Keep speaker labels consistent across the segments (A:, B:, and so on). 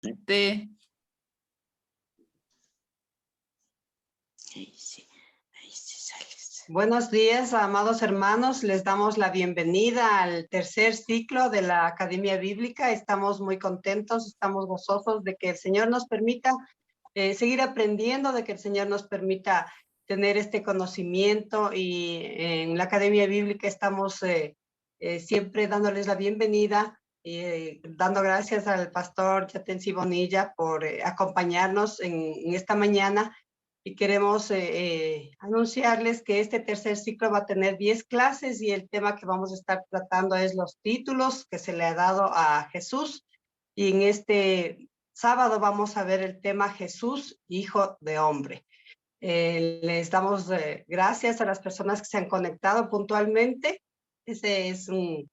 A: De...
B: Buenos días, amados hermanos. Les damos la bienvenida al tercer ciclo de la Academia Bíblica. Estamos muy contentos, estamos gozosos de que el Señor nos permita seguir aprendiendo, de que el Señor nos permita tener este conocimiento, y en la Academia Bíblica estamos siempre dándoles la bienvenida y dando gracias al pastor Yatensi Bonilla por acompañarnos en esta mañana. Y queremos anunciarles que este tercer ciclo va a tener 10 clases y el tema que vamos a estar tratando es los títulos que se le ha dado a Jesús. Y en este sábado vamos a ver el tema Jesús, Hijo de Hombre. Les damos gracias a las personas que se han conectado puntualmente. Ese es un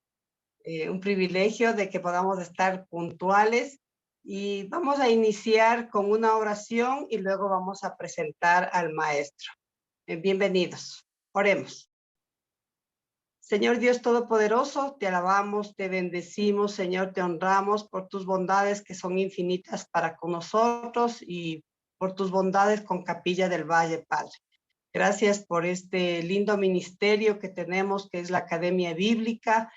B: privilegio de que podamos estar puntuales. Y vamos a iniciar con una oración y luego vamos a presentar al maestro. Bienvenidos. Oremos. Señor Dios Todopoderoso, te alabamos, te bendecimos, Señor, te honramos por tus bondades que son infinitas para con nosotros y por tus bondades con Capilla del Valle, Padre. Gracias por este lindo ministerio que tenemos, que es la Academia Bíblica.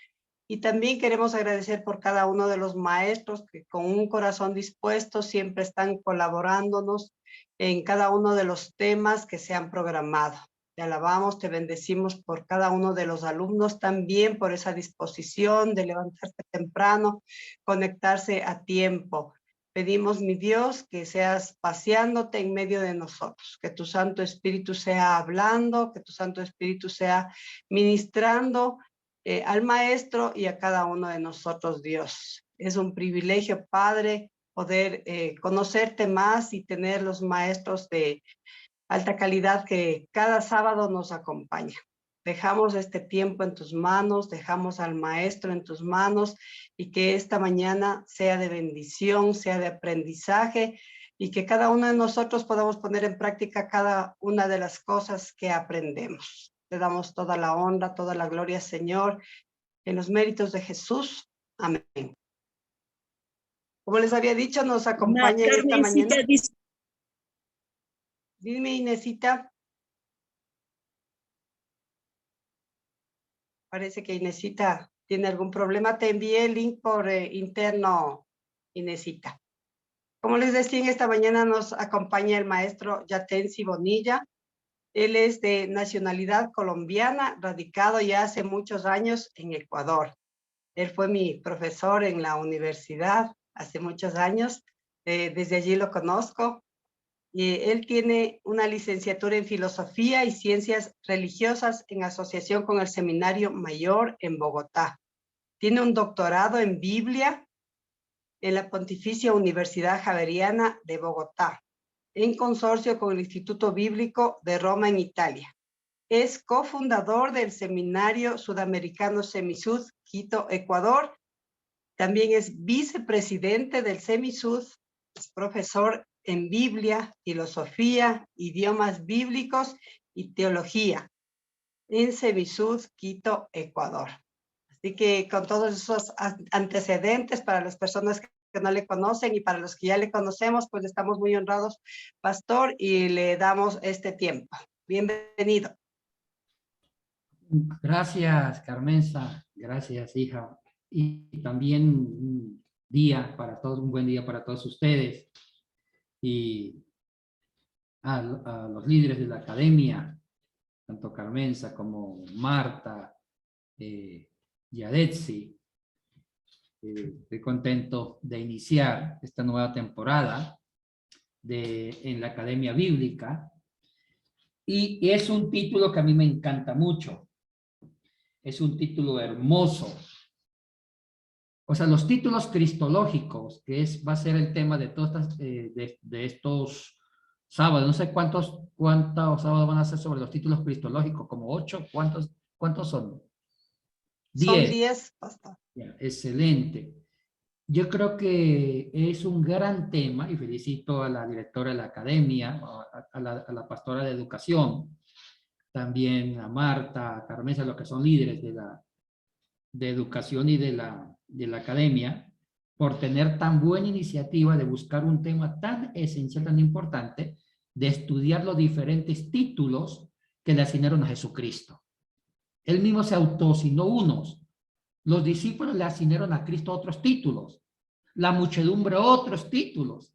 B: Y también queremos agradecer por cada uno de los maestros que con un corazón dispuesto siempre están colaborándonos en cada uno de los temas que se han programado. Te alabamos, te bendecimos por cada uno de los alumnos también, por esa disposición de levantarse temprano, conectarse a tiempo. Pedimos, mi Dios, que seas paseándote en medio de nosotros, que tu Santo Espíritu sea hablando, que tu Santo Espíritu sea ministrando al maestro y a cada uno de nosotros, Dios. Es un privilegio, Padre, poder conocerte más y tener los maestros de alta calidad que cada sábado nos acompañan. Dejamos este tiempo en tus manos, dejamos al maestro en tus manos, y que esta mañana sea de bendición, sea de aprendizaje, y que cada uno de nosotros podamos poner en práctica cada una de las cosas que aprendemos. Te damos toda la honra, toda la gloria, Señor, en los méritos de Jesús. Amén. Como les había dicho, nos acompaña en esta mañana. Dime, Inesita. Parece que Inesita tiene algún problema. Te envié el link por interno, Inesita. Como les decía, en esta mañana nos acompaña el maestro Yatensi Bonilla. Él es de nacionalidad colombiana, radicado ya hace muchos años en Ecuador. Él fue mi profesor en la universidad hace muchos años. Desde allí lo conozco. Él tiene una licenciatura en Filosofía y Ciencias Religiosas en asociación con el Seminario Mayor en Bogotá. Tiene un doctorado en Biblia en la Pontificia Universidad Javeriana de Bogotá, en consorcio con el Instituto Bíblico de Roma en Italia. Es cofundador del Seminario Sudamericano Semisud, Quito, Ecuador. También es vicepresidente del Semisud, es profesor en Biblia, Filosofía, Idiomas Bíblicos y Teología en Semisud, Quito, Ecuador. Así que con todos esos antecedentes, para las personas que no le conocen y para los que ya le conocemos, pues estamos muy honrados, pastor, y le damos este tiempo. Bienvenido.
C: Gracias, Carmenza. Gracias, hija. Y también un día para todos, un buen día para todos ustedes. Y a los líderes de la academia, tanto Carmenza como Marta, Yadetsi. Estoy contento de iniciar esta nueva temporada en la Academia Bíblica. Y es un título que a mí me encanta mucho. Es un título hermoso. O sea, los títulos cristológicos, que va a ser el tema de todas de estos sábados. No sé cuántos sábados van a ser sobre los títulos cristológicos, como 8. ¿Cuántos son? 10.
B: Son 10, pastor.
C: Ya, excelente. Yo creo que es un gran tema, y felicito a la directora de la academia, a la pastora de educación, también a Marta, a Carmenza, los que son líderes de educación y de la academia, por tener tan buena iniciativa de buscar un tema tan esencial, tan importante, de estudiar los diferentes títulos que le asignaron a Jesucristo. Él mismo se autoasignó unos. Los discípulos le asignaron a Cristo otros títulos. La muchedumbre otros títulos.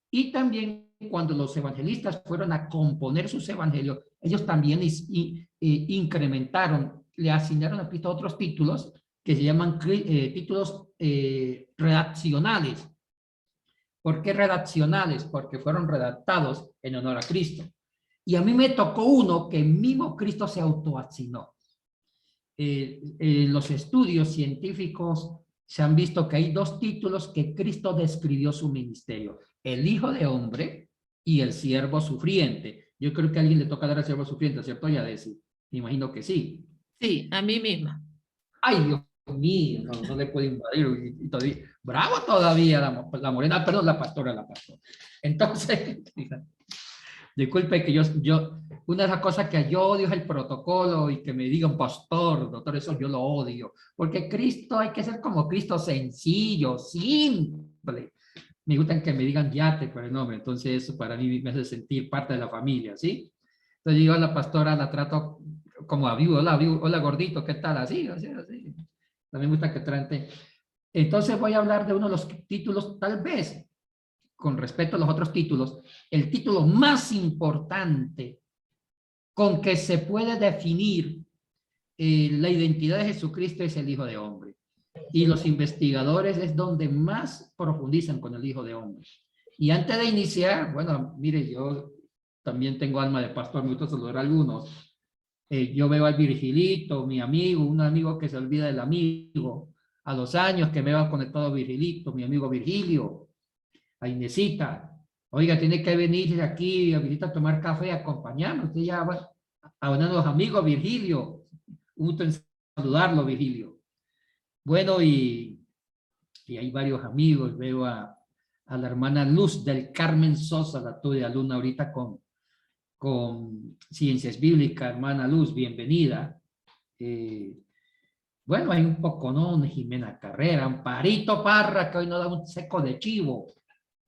C: Y también cuando los evangelistas fueron a componer sus evangelios, ellos también incrementaron, le asignaron a Cristo otros títulos que se llaman títulos redaccionales. ¿Por qué redaccionales? Porque fueron redactados en honor a Cristo. Y a mí me tocó uno que mismo Cristo se autoasignó. Los estudios científicos se han visto que hay dos títulos que Cristo describió su ministerio: el Hijo de Hombre y el Siervo Sufriente. Yo creo que a alguien le toca dar al Siervo Sufriente, ¿cierto, Yadesi? Me imagino que sí.
A: Sí, a mí misma.
C: Ay, Dios mío, no le puede invadir. Y todavía, bravo todavía la morena, perdón, la pastora. Entonces, disculpe que una de las cosas que yo odio es el protocolo y que me digan pastor, doctor, eso yo lo odio. Porque Cristo, hay que ser como Cristo, sencillo, simple. Me gustan que me digan yate por el nombre, entonces eso para mí me hace sentir parte de la familia, ¿sí? Entonces yo a la pastora la trato como a vivo, hola gordito, ¿qué tal? Así. También me gusta que trate. Entonces voy a hablar de uno de los títulos, tal vez, con respecto a los otros títulos, el título más importante con que se puede definir la identidad de Jesucristo es el Hijo de Hombre. Y los investigadores es donde más profundizan con el Hijo de Hombre. Y antes de iniciar, bueno, mire, yo también tengo alma de pastor, me gusta saludar a algunos. Yo veo al Virgilito, mi amigo, un amigo que se olvida del amigo, a los años que me va conectado a Virgilito, mi amigo Virgilio, a Inesita. Oiga, tiene que venir aquí a Virgilito a tomar café, acompañarnos. Usted ya va a los amigos, Virgilio. Un gusto en saludarlo, Virgilio. Bueno, y hay varios amigos. Veo a la hermana Luz del Carmen Sosa, la tuya alumna ahorita con Ciencias Bíblicas. Hermana Luz, bienvenida. Bueno, hay un poco, ¿no? Jimena Carrera, Amparito Parra, que hoy nos da un seco de chivo.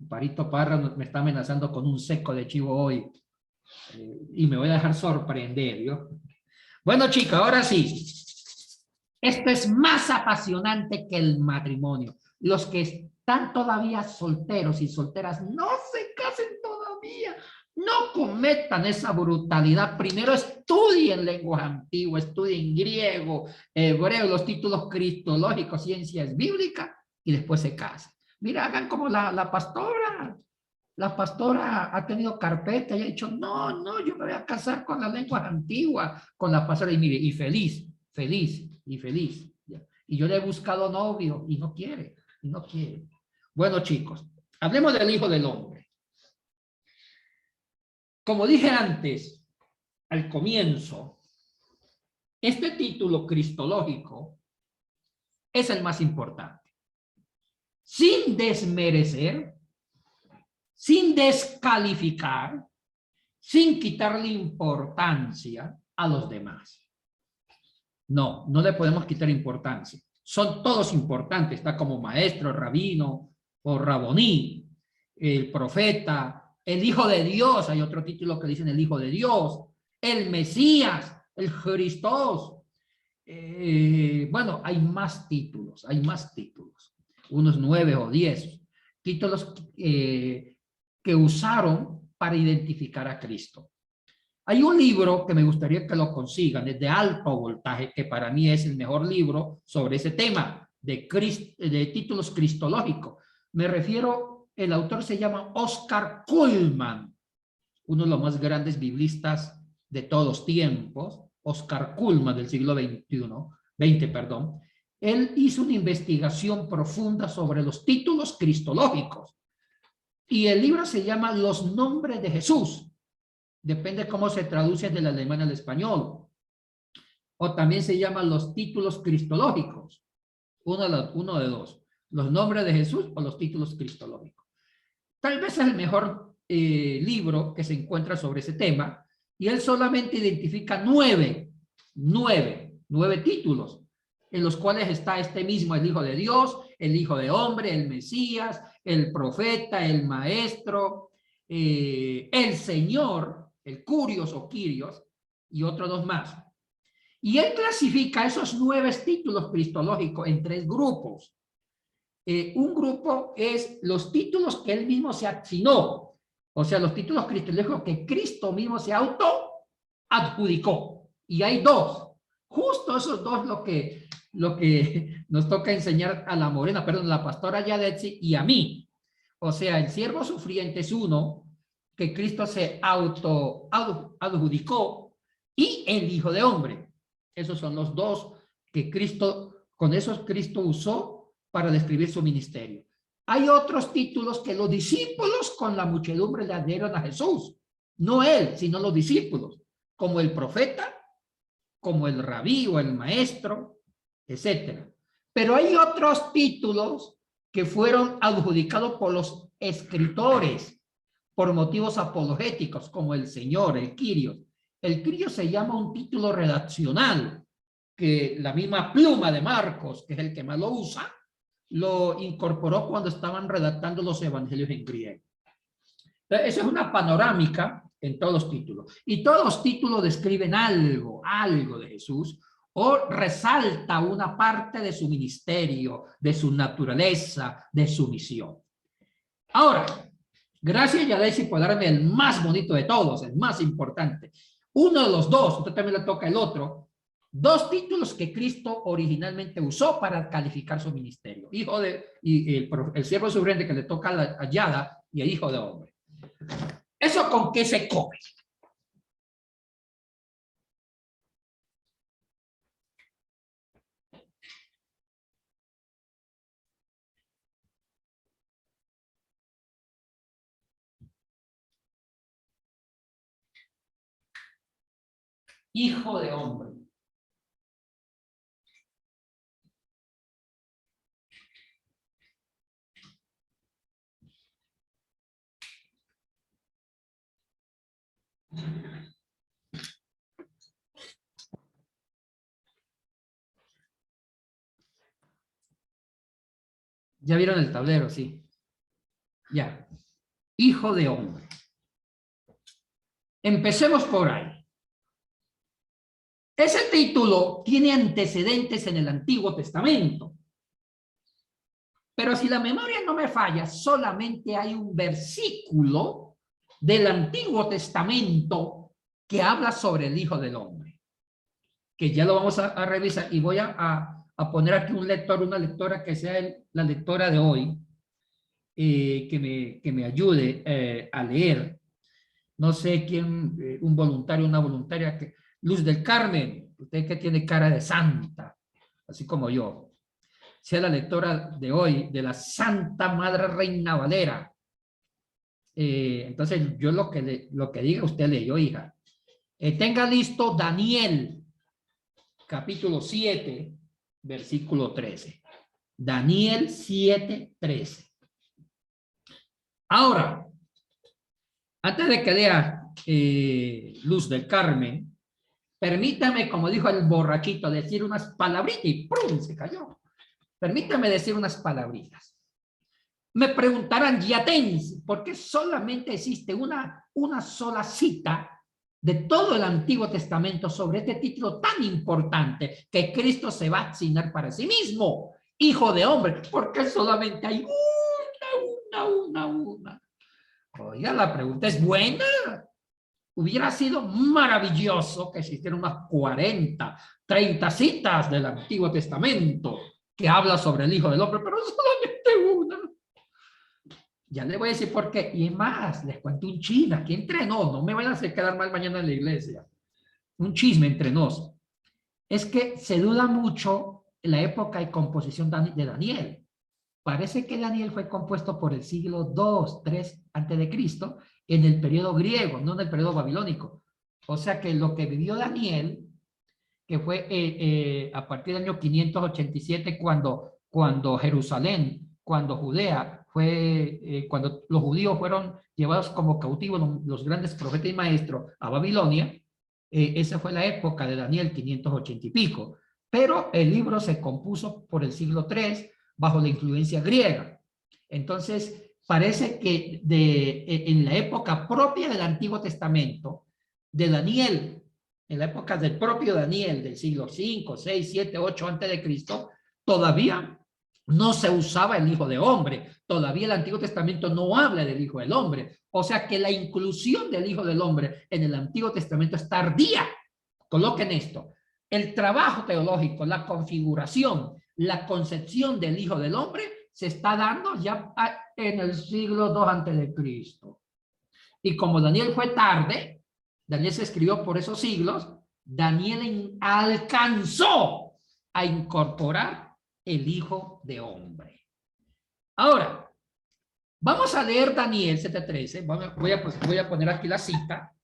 C: Amparito Parra me está amenazando con un seco de chivo hoy. Y me voy a dejar sorprender, ¿yo? Bueno, chicos, ahora sí. Esto es más apasionante que el matrimonio. Los que están todavía solteros y solteras, no se casen todavía. No cometan esa brutalidad. Primero estudien lenguas antiguas, estudien griego, hebreo, los títulos cristológicos, ciencias bíblicas, y después se casan. Mira, hagan como la pastora. La pastora ha tenido carpeta y ha dicho, no, yo me voy a casar con las lenguas antiguas, con la pastora, y mire, y feliz. Y yo le he buscado novio y no quiere. Bueno, chicos, hablemos del Hijo del Hombre. Como dije antes, al comienzo, este título cristológico es el más importante. Sin desmerecer, sin descalificar, sin quitarle importancia a los demás. No le podemos quitar importancia. Son todos importantes, está como maestro, rabino o raboní, el profeta, el Hijo de Dios, hay otro título que dicen el Hijo de Dios, el Mesías, el Cristos. Bueno, hay más títulos, unos 9 o 10 títulos que usaron para identificar a Cristo. Hay un libro que me gustaría que lo consigan, es de alto voltaje, que para mí es el mejor libro sobre ese tema de títulos cristológicos. Me refiero, el autor se llama Oscar Cullmann, uno de los más grandes biblistas de todos los tiempos, Oscar Cullmann del siglo XX. Él hizo una investigación profunda sobre los títulos cristológicos y el libro se llama Los Nombres de Jesús. Depende cómo se traduce del alemán al español. O también se llaman los títulos cristológicos. Uno de dos. Los nombres de Jesús o los títulos cristológicos. Tal vez es el mejor libro que se encuentra sobre ese tema. Y él solamente identifica 9 títulos, en los cuales está este mismo, el Hijo de Dios, el Hijo de Hombre, el Mesías, el profeta, el maestro, el Señor, el Curios o Quirios, y otros dos más. Y él clasifica esos 9 títulos cristológicos en 3 grupos. Un grupo es los títulos que él mismo se asignó, o sea, los títulos cristológicos que Cristo mismo se auto-adjudicó. Y hay 2. Justo esos 2 lo que nos toca enseñar a la Morena, perdón, a la pastora Yadetsi y a mí. O sea, el siervo sufriente es uno que Cristo se auto-adjudicó, y el Hijo de Hombre. Esos son los 2 que Cristo, con esos Cristo usó para describir su ministerio. Hay otros títulos que los discípulos con la muchedumbre le adhieron a Jesús. No él, sino los discípulos, como el profeta, como el rabí o el maestro, etcétera. Pero hay otros títulos que fueron adjudicados por los escritores por motivos apologéticos, como el Señor, el Kyrios. El Kyrios se llama un título redaccional, que la misma pluma de Marcos, que es el que más lo usa, lo incorporó cuando estaban redactando los evangelios en griego. Entonces, eso es una panorámica en todos los títulos. Y todos los títulos describen algo de Jesús, o resalta una parte de su ministerio, de su naturaleza, de su misión. Ahora, gracias Yadesi por darme el más bonito de todos, el más importante. Uno de los 2, usted también le toca el otro, 2 títulos que Cristo originalmente usó para calificar su ministerio. Hijo de, y el siervo sufriente que le toca a Yada, y el Hijo de Hombre. ¿Eso con qué se come? Hijo de Hombre. Ya vieron el tablero, sí. Ya. Hijo de Hombre. Empecemos por ahí. Ese título tiene antecedentes en el Antiguo Testamento. Pero si la memoria no me falla, solamente hay un versículo del Antiguo Testamento que habla sobre el Hijo del Hombre, que ya lo vamos a revisar, y voy a poner aquí un lector, una lectora que sea la lectora de hoy, que me ayude a leer. No sé quién, un voluntario, una voluntaria, Luz del Carmen, usted que tiene cara de santa, así como yo, sea la lectora de hoy de la Santa Madre Reina Valera. Entonces yo lo que diga usted leyó, hija. Tenga listo Daniel, capítulo 7, versículo 13. Daniel 7, 13. Ahora, antes de que lea Luz del Carmen, permítame, como dijo el borrachito, decir unas palabritas y ¡prum! Se cayó. Permítame decir unas palabritas. Me preguntarán, Yatensi, ¿por qué solamente existe una sola cita de todo el Antiguo Testamento sobre este título tan importante que Cristo se va a asignar para sí mismo? Hijo de Hombre, ¿por qué solamente hay una? Oiga, la pregunta es buena. Hubiera sido maravilloso que existieran unas 40, 30 citas del Antiguo Testamento que habla sobre el Hijo del Hombre, pero solamente una. Ya le voy a decir por qué. Y es más, les cuento un chisme aquí entre nos. No me vayan a hacer quedar mal mañana en la iglesia. Un chisme entre nos. Es que se duda mucho en la época y composición de Daniel. Parece que Daniel fue compuesto por el siglo 2, 3 antes de Cristo, en el periodo griego, no en el periodo babilónico. O sea que lo que vivió Daniel, que fue a partir del año 587, cuando Jerusalén, cuando Judea fue, cuando los judíos fueron llevados como cautivos, los grandes profetas y maestros, a Babilonia, esa fue la época de Daniel, 580 y pico. Pero el libro se compuso por el siglo 3, bajo la influencia griega. Entonces, parece que en la época propia del Antiguo Testamento, de Daniel, en la época del propio Daniel, del siglo 5, 6, 7, 8 antes de Cristo, todavía no se usaba el Hijo de Hombre. Todavía el Antiguo Testamento no habla del Hijo del Hombre. O sea que la inclusión del Hijo del Hombre en el Antiguo Testamento es tardía. Coloquen esto. El trabajo teológico, la configuración, la concepción del Hijo del Hombre se está dando ya en el siglo II antes de Cristo. Y como Daniel fue tarde, Daniel se escribió por esos siglos, Daniel alcanzó a incorporar el Hijo de Hombre. Ahora, vamos a leer Daniel 7:13. Voy a poner aquí la cita.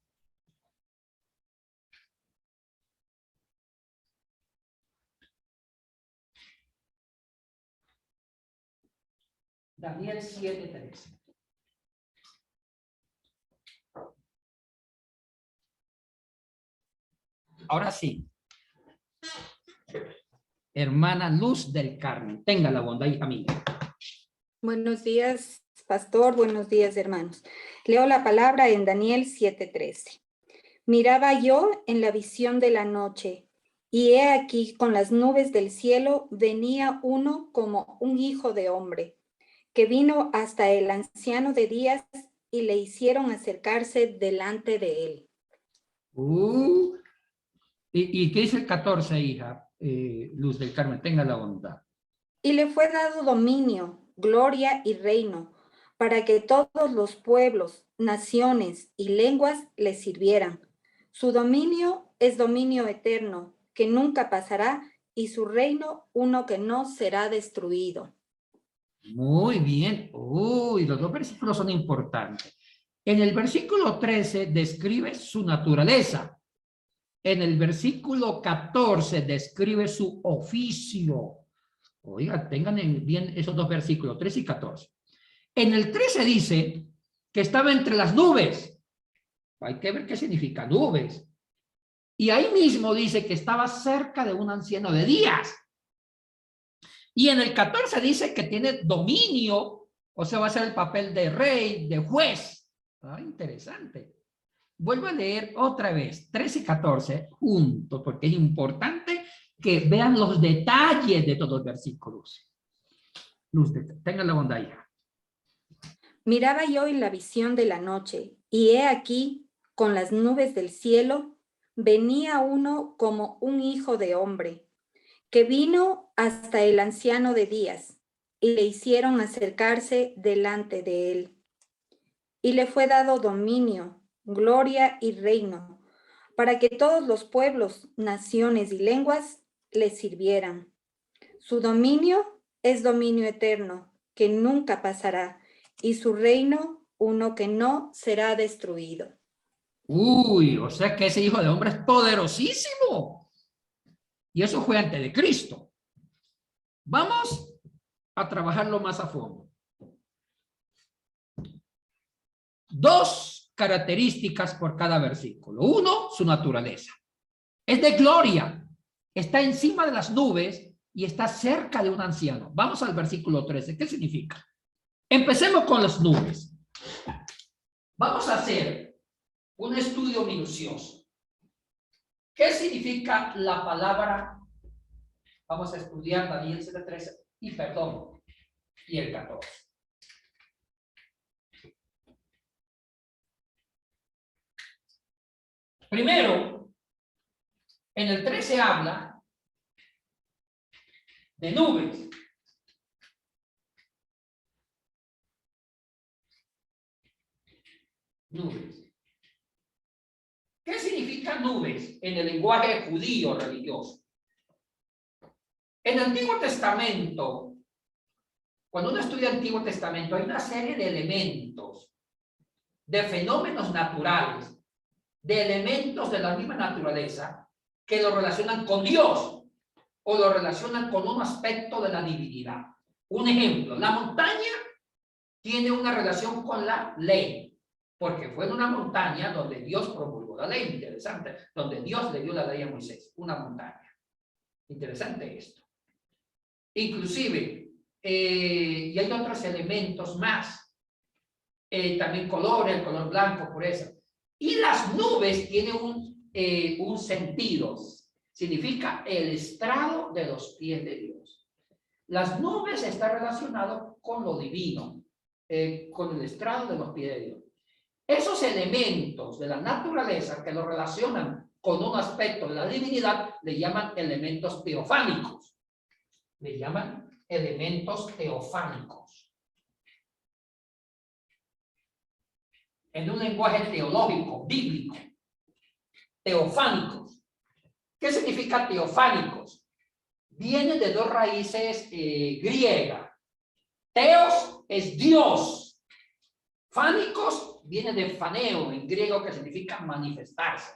C: Daniel 7:13. Ahora sí. Hermana Luz del Carmen, tenga la bondad, hija mía.
A: Buenos días, pastor. Buenos días, hermanos. Leo la palabra en Daniel 7:13. Miraba yo en la visión de la noche, y he aquí con las nubes del cielo venía uno como un hijo de hombre, que vino hasta el anciano de días y le hicieron acercarse delante de él.
C: ¿Y qué dice el 14, hija? Luz del Carmen, tenga la bondad.
A: Y le fue dado dominio, gloria y reino, para que todos los pueblos, naciones y lenguas le sirvieran. Su dominio es dominio eterno, que nunca pasará, y su reino uno que no será destruido.
C: Muy bien. Los dos versículos son importantes. En el versículo 13 describe su naturaleza. En el versículo 14 describe su oficio. Oiga, tengan bien esos dos versículos, 13 y 14. En el 13 dice que estaba entre las nubes. Hay que ver qué significa nubes. Y ahí mismo dice que estaba cerca de un anciano de días. Y en el 14 dice que tiene dominio, o sea, va a ser el papel de rey, de juez. Interesante. Vuelvo a leer otra vez, 13 y 14 juntos, porque es importante que vean los detalles de todos los versículos. Luz, tengan la bondad, hija.
A: Miraba yo en la visión de la noche, y he aquí, con las nubes del cielo, venía uno como un hijo de hombre, que vino hasta el anciano de días, y le hicieron acercarse delante de él. Y le fue dado dominio, gloria y reino, para que todos los pueblos, naciones y lenguas le sirvieran. Su dominio es dominio eterno, que nunca pasará, y su reino uno que no será destruido.
C: O sea que ese hijo de hombre es poderosísimo. Y eso fue antes de Cristo. Vamos a trabajarlo más a fondo. Dos características por cada versículo. Uno, su naturaleza. Es de gloria. Está encima de las nubes y está cerca de un anciano. Vamos al versículo 13. ¿Qué significa? Empecemos con las nubes. Vamos a hacer un estudio minucioso. ¿Qué significa la palabra? Vamos a estudiar Daniel 7:13 y el 14. Primero, en el 13 habla de nubes. Nubes. ¿Qué significa nubes en el lenguaje judío religioso? En el Antiguo Testamento, cuando uno estudia el Antiguo Testamento, hay una serie de elementos, de fenómenos naturales, de elementos de la misma naturaleza que lo relacionan con Dios o lo relacionan con un aspecto de la divinidad. Un ejemplo, la montaña tiene una relación con la ley, porque fue en una montaña donde Dios promulgó la ley. Interesante, donde Dios le dio la ley a Moisés, una montaña. Interesante esto. Inclusive, y hay otros elementos más. También color, el color blanco, pureza. Y las nubes tienen un sentido. Significa el estrado de los pies de Dios. Las nubes están relacionadas con lo divino, con el estrado de los pies de Dios. Esos elementos de la naturaleza que lo relacionan con un aspecto de la divinidad le llaman elementos teofánicos. Le llaman elementos teofánicos. En un lenguaje teológico, bíblico. Teofánicos. ¿Qué significa teofánicos? Viene de dos raíces griegas. Teos es Dios. Fánicos viene de faneo, en griego, que significa manifestarse.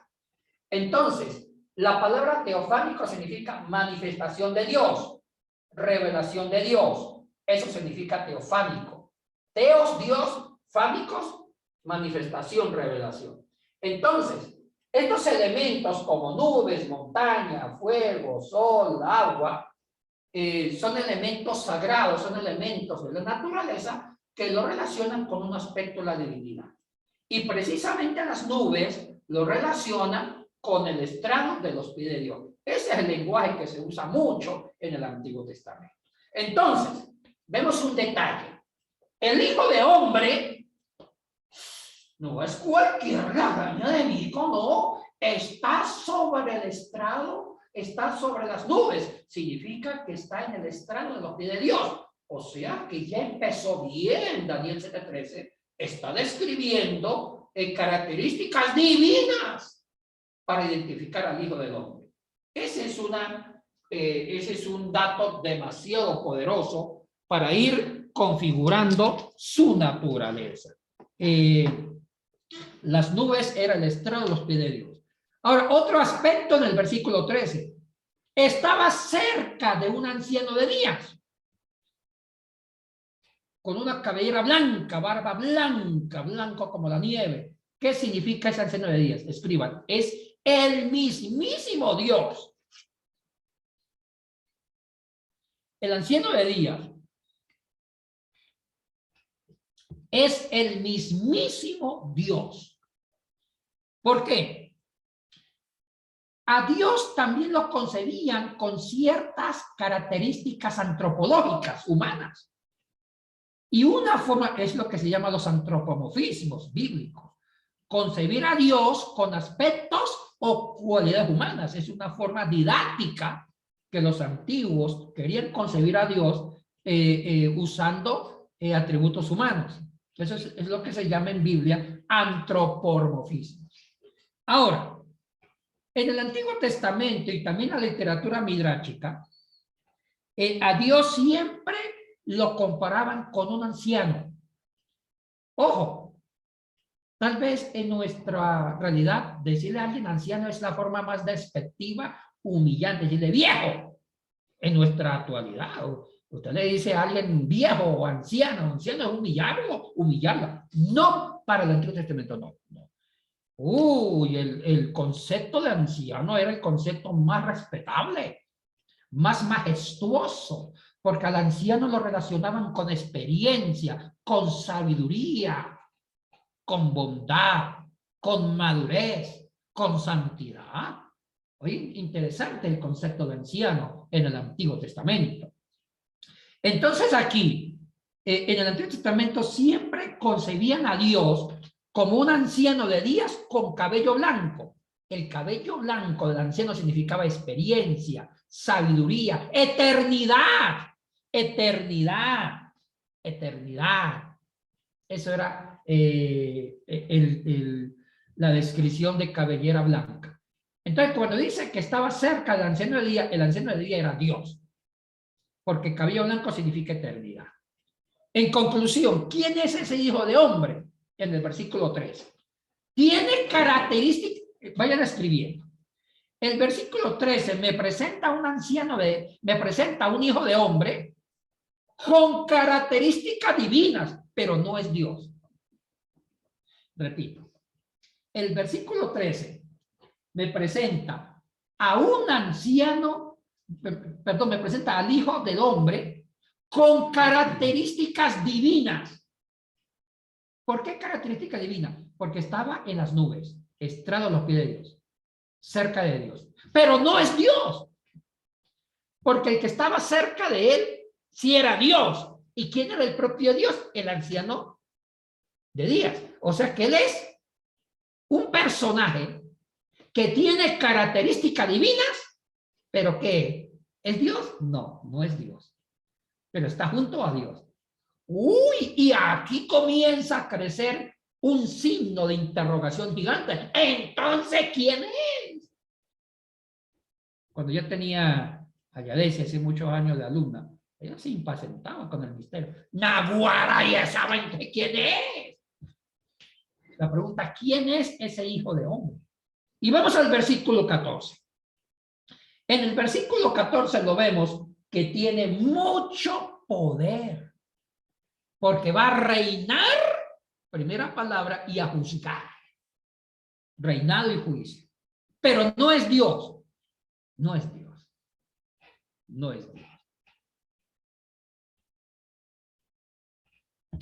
C: Entonces, la palabra teofánico significa manifestación de Dios, revelación de Dios. Eso significa teofánico. Teos, Dios, fánicos, manifestación, revelación. Entonces, estos elementos como nubes, montaña, fuego, sol, agua, son elementos sagrados, son elementos de la naturaleza que lo relacionan con un aspecto de la divinidad. Y precisamente las nubes lo relacionan con el estrado de los pies de Dios. Ese es el lenguaje que se usa mucho en el Antiguo Testamento. Entonces, vemos un detalle. El Hijo de Hombre no es cualquier lagaña de mico, no. Está sobre el estrado, está sobre las nubes. Significa que está en el estrado de los pies de Dios. O sea que ya empezó bien. Daniel 7:13 está describiendo características divinas para identificar al Hijo del Hombre. Ese es un dato demasiado poderoso para ir configurando su naturaleza. Las nubes eran el estrado de los pies de Dios. Ahora, otro aspecto en el versículo 13. Estaba cerca de un anciano de días, con una cabellera blanca, barba blanca, blanco como la nieve. ¿Qué significa ese anciano de días? Escriban, es el mismísimo Dios. El anciano de días es el mismísimo Dios. ¿Por qué? A Dios también lo concebían con ciertas características antropológicas humanas. Y una forma es lo que se llama los antropomorfismos bíblicos. Concebir a Dios con aspectos o cualidades humanas. Es una forma didáctica que los antiguos querían concebir a Dios usando atributos humanos. Eso es lo que se llama en Biblia antropomorfismo. Ahora, en el Antiguo Testamento y también en la literatura midráchica, a Dios siempre lo comparaban con un anciano. Ojo, tal vez en nuestra realidad decirle a alguien anciano es la forma más despectiva, humillante, decirle viejo. En nuestra actualidad, usted le dice a alguien viejo o anciano es humillarlo, humillarla. No, para el Antiguo Testamento no. Uy, el concepto de anciano era el concepto más respetable, más majestuoso, porque al anciano lo relacionaban con experiencia, con sabiduría, con bondad, con madurez, con santidad. Oye, interesante el concepto de anciano en el Antiguo Testamento. Entonces aquí, en el Antiguo Testamento siempre concebían a Dios como un anciano de días con cabello blanco. El cabello blanco del anciano significaba experiencia, sabiduría, eternidad, eternidad, eternidad. Eso era la descripción de cabellera blanca. Entonces, cuando dice que estaba cerca del anciano de día, el anciano de día era Dios, porque cabello blanco significa eternidad. En conclusión, ¿quién es ese hijo de hombre? En el versículo 3. Tiene características, vayan escribiendo. El versículo 13 me presenta un anciano me presenta un hijo de hombre con características divinas, pero no es Dios. Repito, el versículo 13 me presenta a un anciano, perdón, me presenta al hijo del hombre con características divinas. ¿Por qué características divinas? Porque estaba en las nubes, estrado a los pies de Dios, cerca de Dios. Pero no es Dios. Porque el que estaba cerca de él, sí era Dios. ¿Y quién era el propio Dios? El anciano de días. O sea que él es un personaje que tiene características divinas, pero que ¿es Dios? No, no es Dios. Pero está junto a Dios. Uy, y aquí comienza a crecer un signo de interrogación gigante. Entonces, ¿quién es? Cuando yo tenía a Yadesi hace muchos años de alumna, ella se impacientaba con el misterio. Naguara, ya saben quién es. La pregunta, ¿quién es ese hijo de hombre? Y vamos al versículo 14. En el versículo 14 lo vemos que tiene mucho poder, porque va a reinar, primera palabra, y a juzgar. Reinado y juicio. Pero no es Dios. No es Dios. No es Dios.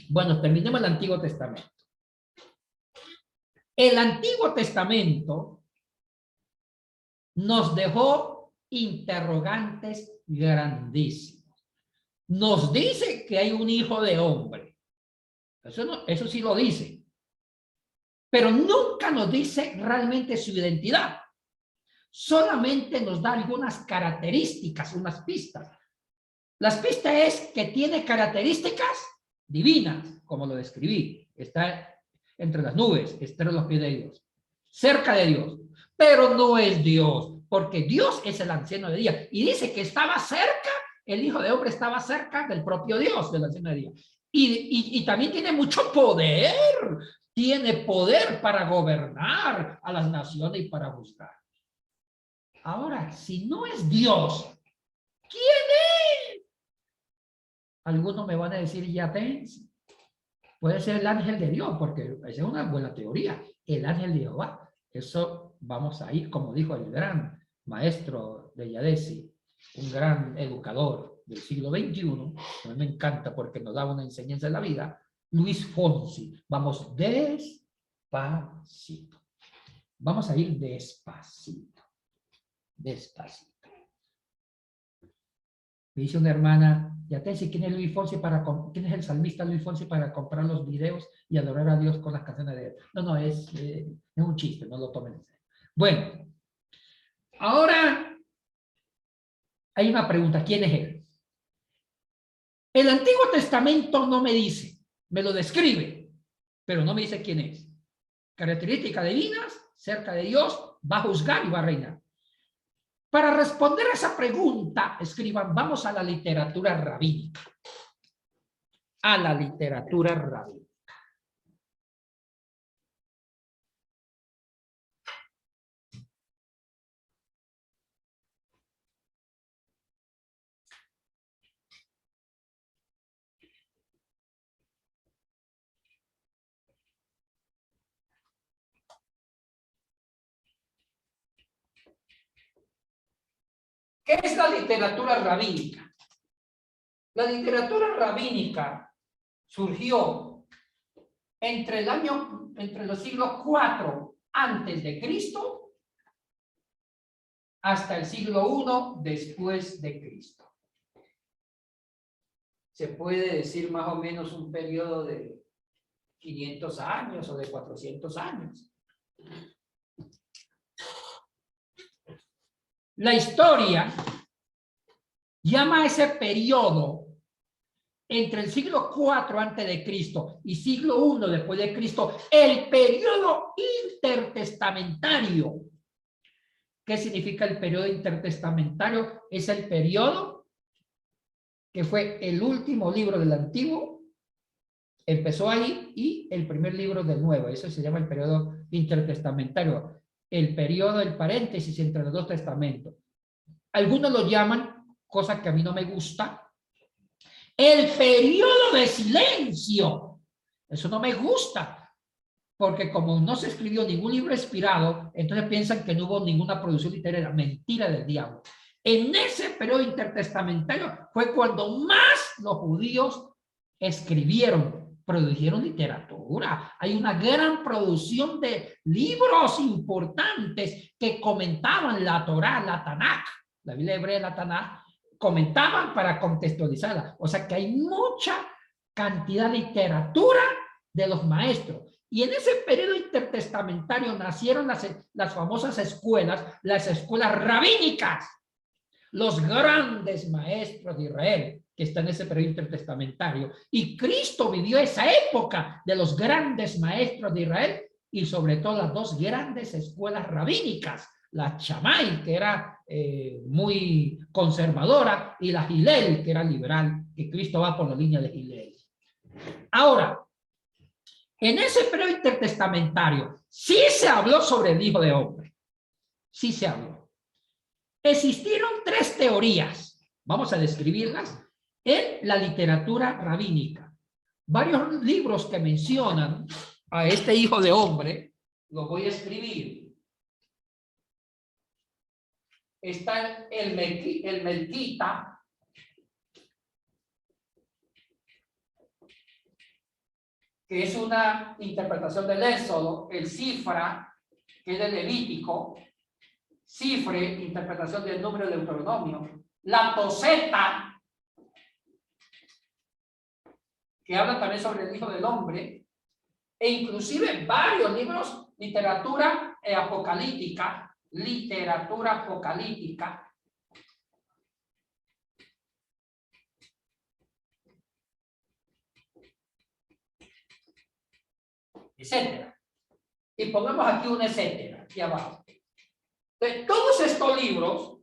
C: Bueno, terminemos el Antiguo Testamento. El Antiguo Testamento nos dejó interrogantes grandísimos. Nos dice que hay un hijo de hombre. Eso sí lo dice. Pero nunca nos dice realmente su identidad. Solamente nos da algunas características, unas pistas. Las pistas es que tiene características divinas, como lo describí. Está entre las nubes, está en los pies de Dios, cerca de Dios, pero no es Dios, porque Dios es el anciano de día. Y dice que estaba cerca, el hijo de hombre estaba cerca del propio Dios, del anciano de día. Y también tiene mucho poder, tiene poder para gobernar a las naciones y para juzgar. Ahora, si no es Dios, ¿quién es? Algunos me van a decir, ya tenés. Puede ser el ángel de Dios, porque esa es una buena teoría. El ángel de Jehová. Eso vamos a ir, como dijo el gran maestro de Yadesi, un gran educador del siglo XXI. A mí me encanta porque nos da una enseñanza en la vida. Luis Fonsi. Vamos despacito. Vamos a ir despacito. Despacito. Me dice una hermana, ya te dice quién es Luis Fonsi quién es el salmista Luis Fonsi para comprar los videos y adorar a Dios con las canciones de él. No, es un chiste, no lo tomen en serio. Bueno, ahora hay una pregunta, ¿quién es él? El Antiguo Testamento no me dice, me lo describe, pero no me dice quién es. Características divinas, cerca de Dios, va a juzgar y va a reinar. Para responder a esa pregunta, escriban, vamos a la literatura rabínica. A la literatura rabínica. ¿Qué es la literatura rabínica? La literatura rabínica surgió entre los siglos 4 antes de Cristo hasta el siglo 1 después de Cristo. Se puede decir más o menos un periodo de 500 años o de 400 años. La historia llama a ese periodo entre el siglo 4 antes de Cristo y siglo 1 después de Cristo el periodo intertestamentario. ¿Qué significa el periodo intertestamentario? Es el periodo que fue el último libro del Antiguo, empezó ahí, y el primer libro del Nuevo. Eso se llama el periodo intertestamentario. El periodo, el paréntesis entre los dos testamentos. Algunos lo llaman, cosa que a mí no me gusta, el periodo de silencio. Eso no me gusta, porque como no se escribió ningún libro inspirado, entonces piensan que no hubo ninguna producción literaria. Mentira del diablo. En ese periodo intertestamentario fue cuando más los judíos escribieron, produjeron literatura. Hay una gran producción de libros importantes que comentaban la Torá, la Tanaj, la Biblia hebrea, la Tanaj, comentaban para contextualizarla. O sea que hay mucha cantidad de literatura de los maestros. Y en ese periodo intertestamentario nacieron las famosas escuelas, las escuelas rabínicas, los grandes maestros de Israel que están en ese periodo intertestamentario. Y Cristo vivió esa época de los grandes maestros de Israel y sobre todo las dos grandes escuelas rabínicas, la Shammai, que era muy conservadora, y la Hillel, que era liberal, que Cristo va por la línea de Hillel. Ahora, en ese periodo intertestamentario, sí se habló sobre el Hijo de Hombre. Sí se habló. Existieron tres teorías, vamos a describirlas, en la literatura rabínica. Varios libros que mencionan a este Hijo de Hombre, los voy a escribir. Está el Melquita, que es una interpretación del Éxodo, el Cifra, que es del Levítico, Cifre, interpretación del número de Deuteronomio, la Toseta, que habla también sobre el Hijo del Hombre, e inclusive varios libros, literatura apocalíptica, etcétera. Y pongamos aquí un etcétera, aquí abajo. De todos estos libros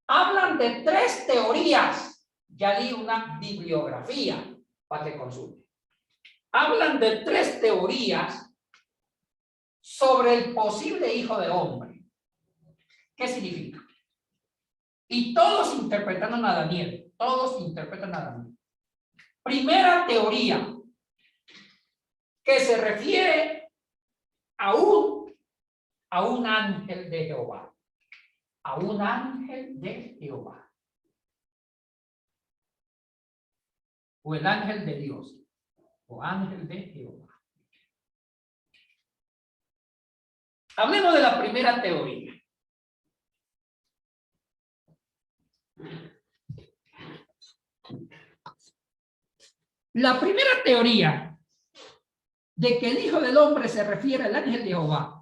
C: hablan de tres teorías. Ya di una bibliografía para que consulte. Hablan de tres teorías sobre el posible Hijo de Hombre. ¿Qué significa? Y todos interpretando a Daniel. Todos interpretan a Daniel. Primera teoría, que se refiere a un ángel de Jehová. A un ángel de Jehová. O el ángel de Dios. O ángel de Jehová. Hablemos de la primera teoría. La primera teoría de que el Hijo del Hombre se refiere al ángel de Jehová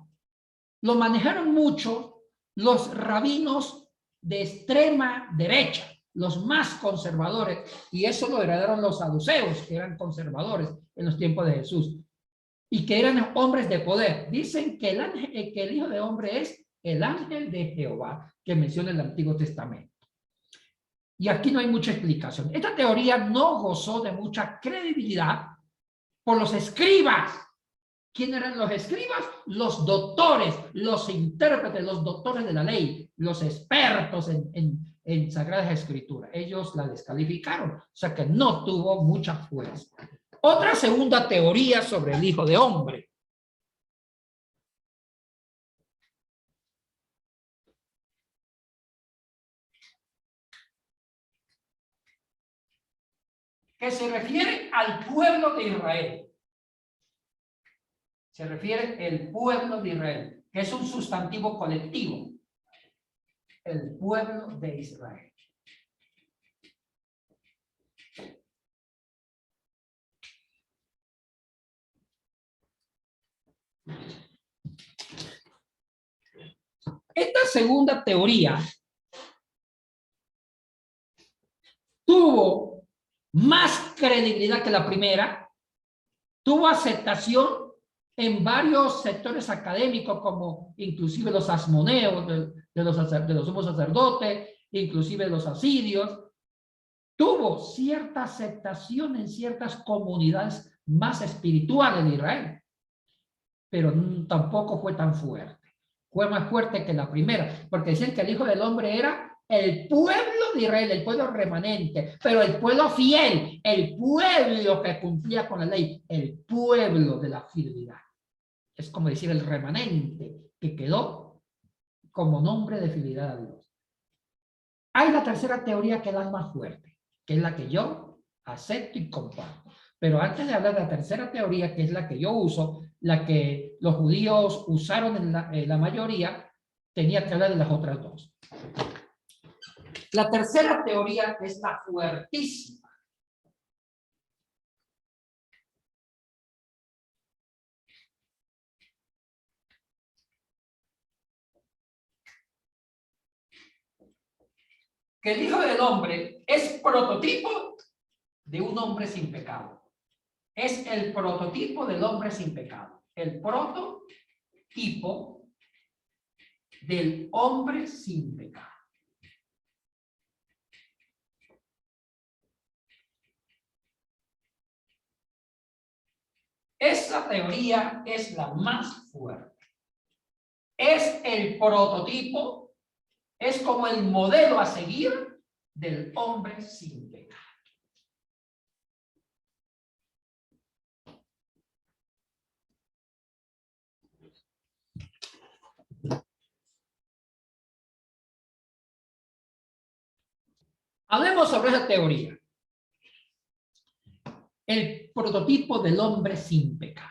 C: lo manejaron mucho los rabinos de extrema derecha, los más conservadores, y eso lo heredaron los saduceos, que eran conservadores en los tiempos de Jesús, y que eran hombres de poder. Dicen que el Hijo del Hombre es el ángel de Jehová, que menciona el Antiguo Testamento. Y aquí no hay mucha explicación. Esta teoría no gozó de mucha credibilidad por los escribas. ¿Quién eran los escribas? Los doctores, los intérpretes, los doctores de la ley, los expertos en Sagradas Escrituras. Ellos la descalificaron, o sea que no tuvo mucha fuerza. Otra segunda teoría sobre el Hijo de Hombre. Que se refiere al pueblo de Israel. Se refiere al pueblo de Israel, que es un sustantivo colectivo. El pueblo de Israel. Esta segunda teoría tuvo más credibilidad que la primera, tuvo aceptación en varios sectores académicos, como inclusive los asmoneos de los sumos sacerdotes, inclusive los asidios. Tuvo cierta aceptación en ciertas comunidades más espirituales de Israel, pero tampoco fue tan fuerte. Fue más fuerte que la primera, porque decían que el Hijo del Hombre era el pueblo de Israel, el pueblo remanente, pero el pueblo fiel, el pueblo que cumplía con la ley, el pueblo de la fidelidad. Es como decir el remanente que quedó como nombre de fidelidad a Dios. Hay la tercera teoría que es la más fuerte, que es la que yo acepto y comparto. Pero antes de hablar de la tercera teoría, que es la que yo uso, la que los judíos usaron en la mayoría, tenía que hablar de las otras dos. La tercera teoría es la fuertísima. Que el Hijo del Hombre es prototipo de un hombre sin pecado. Es el prototipo del hombre sin pecado. El prototipo del hombre sin pecado. Esta teoría es la más fuerte. Es el prototipo, es como el modelo a seguir del hombre sin pecado. Hablemos sobre esa teoría. El prototipo del hombre sin pecado.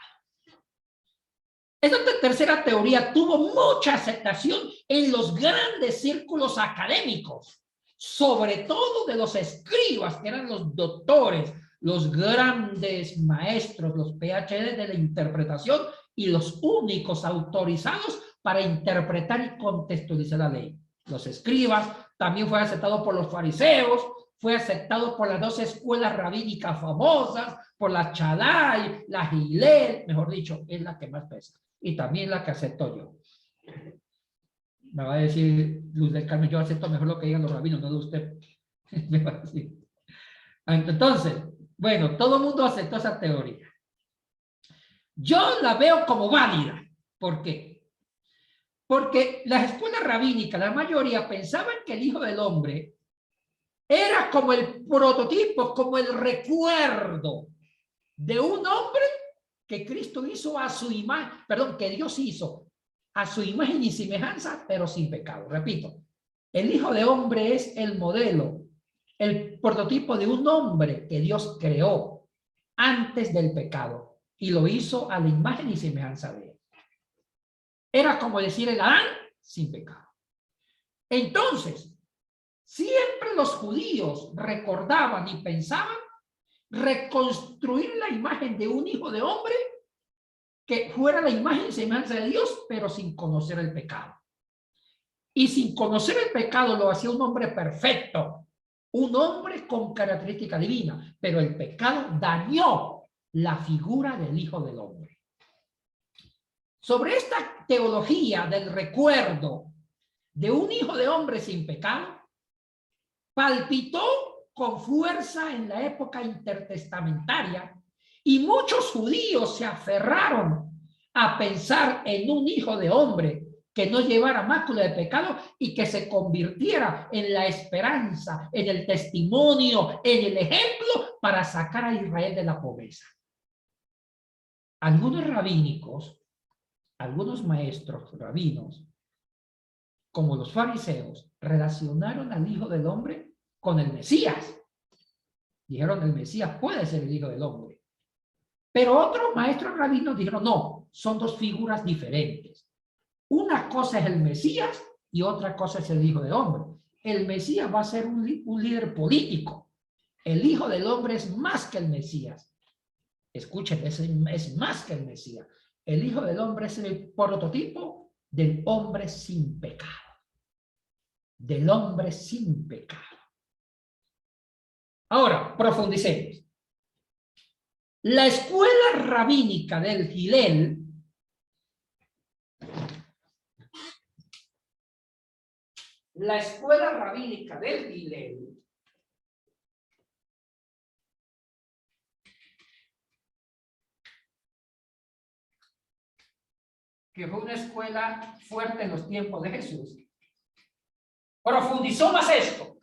C: Esta tercera teoría tuvo mucha aceptación en los grandes círculos académicos, sobre todo de los escribas, que eran los doctores, los grandes maestros, los PhD de la interpretación y los únicos autorizados para interpretar y contextualizar la ley. Los escribas, también fue aceptado por los fariseos, fue aceptado por las dos escuelas rabínicas famosas, por la Shaddai, la Hillel, mejor dicho, es la que más pesa. Y también la que acepto yo. Me va a decir Luz del Carmen, yo acepto mejor lo que digan los rabinos, no de usted. Me va a decir. Entonces, bueno, todo el mundo aceptó esa teoría. Yo la veo como válida. ¿Por qué? Porque las escuelas rabínicas, la mayoría pensaban que el Hijo del Hombre era como el prototipo, como el recuerdo de un hombre que Cristo hizo a su imagen, perdón, que Dios hizo a su imagen y semejanza, pero sin pecado. Repito, el Hijo de Hombre es el modelo, el prototipo de un hombre que Dios creó antes del pecado y lo hizo a la imagen y semejanza de él. Era como decir el Adán sin pecado. Entonces, siempre los judíos recordaban y pensaban reconstruir la imagen de un hijo de hombre que fuera la imagen y semejanza de Dios, pero sin conocer el pecado. Y sin conocer el pecado lo hacía un hombre perfecto, un hombre con característica divina, pero el pecado dañó la figura del Hijo del Hombre. Sobre esta teología del recuerdo de un hijo de hombre sin pecado, palpitó con fuerza en la época intertestamentaria y muchos judíos se aferraron a pensar en un hijo de hombre que no llevara mácula de pecado y que se convirtiera en la esperanza, en el testimonio, en el ejemplo para sacar a Israel de la pobreza. Algunos rabínicos, algunos maestros rabinos, como los fariseos, relacionaron al Hijo del Hombre con el Mesías. Dijeron, el Mesías puede ser el Hijo del Hombre. Pero otros maestros rabinos dijeron, no, son dos figuras diferentes. Una cosa es el Mesías y otra cosa es el Hijo del Hombre. El Mesías va a ser un líder político. El Hijo del Hombre es más que el Mesías. Escuchen, es más que el Mesías. El Hijo del Hombre es el prototipo del hombre sin pecado. Del hombre sin pecado. Ahora, profundicemos. La escuela rabínica del Hillel que fue una escuela fuerte en los tiempos de Jesús, profundizó más esto.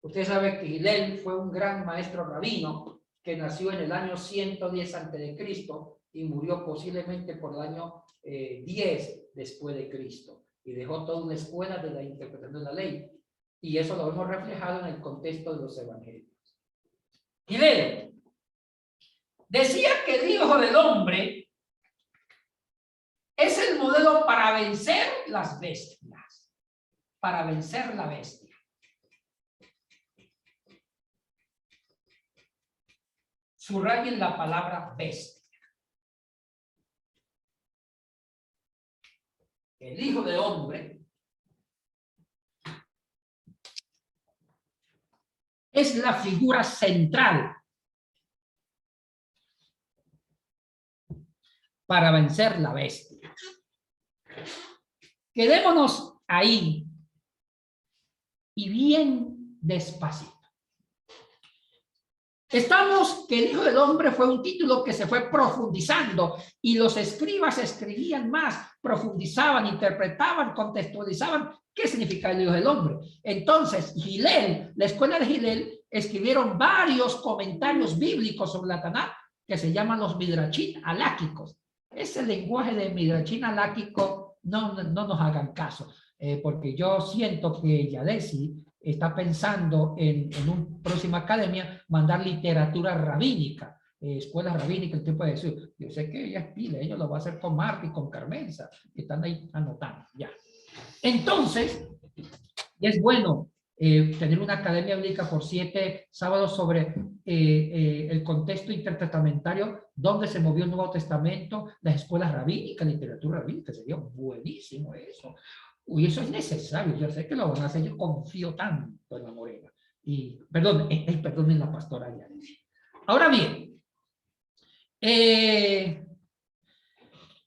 C: Usted sabe que Hillel fue un gran maestro rabino que nació en el año 110 a.C. y murió posiblemente por el año 10 después de Cristo. Y dejó toda una escuela de la interpretación de la ley. Y eso lo hemos reflejado en el contexto de los evangelios. Gilel decía que el Hijo del Hombre es el modelo para vencer las bestias, para vencer la bestia. Subrayen la palabra bestia. El Hijo del Hombre es la figura central para vencer la bestia. Quedémonos ahí y bien despacito. Estamos que el Hijo del Hombre fue un título que se fue profundizando y los escribas escribían más, profundizaban, interpretaban, contextualizaban qué significa el Hijo del Hombre. Entonces, Gilel, la escuela de Gilel, escribieron varios comentarios bíblicos sobre la Tanaj que se llaman los midrashim haláquicos. Ese lenguaje de midrashim haláquico no nos hagan caso, porque yo siento que Yadesi está pensando en una próxima academia mandar literatura rabínica, escuelas rabínicas, el tipo de decir, yo sé que ella es pila, ella lo va a hacer con Marta y con Carmenza, que están ahí anotando, ya. Entonces, es bueno tener una academia bíblica por 7 sábados sobre el contexto intertestamentario, donde se movió el Nuevo Testamento, las escuelas rabínicas, literatura rabínica, sería buenísimo eso. Uy, eso es necesario, yo sé que lo van a hacer, yo confío tanto en la Morena. Y, perdón en la pastora Yanis. Ahora bien,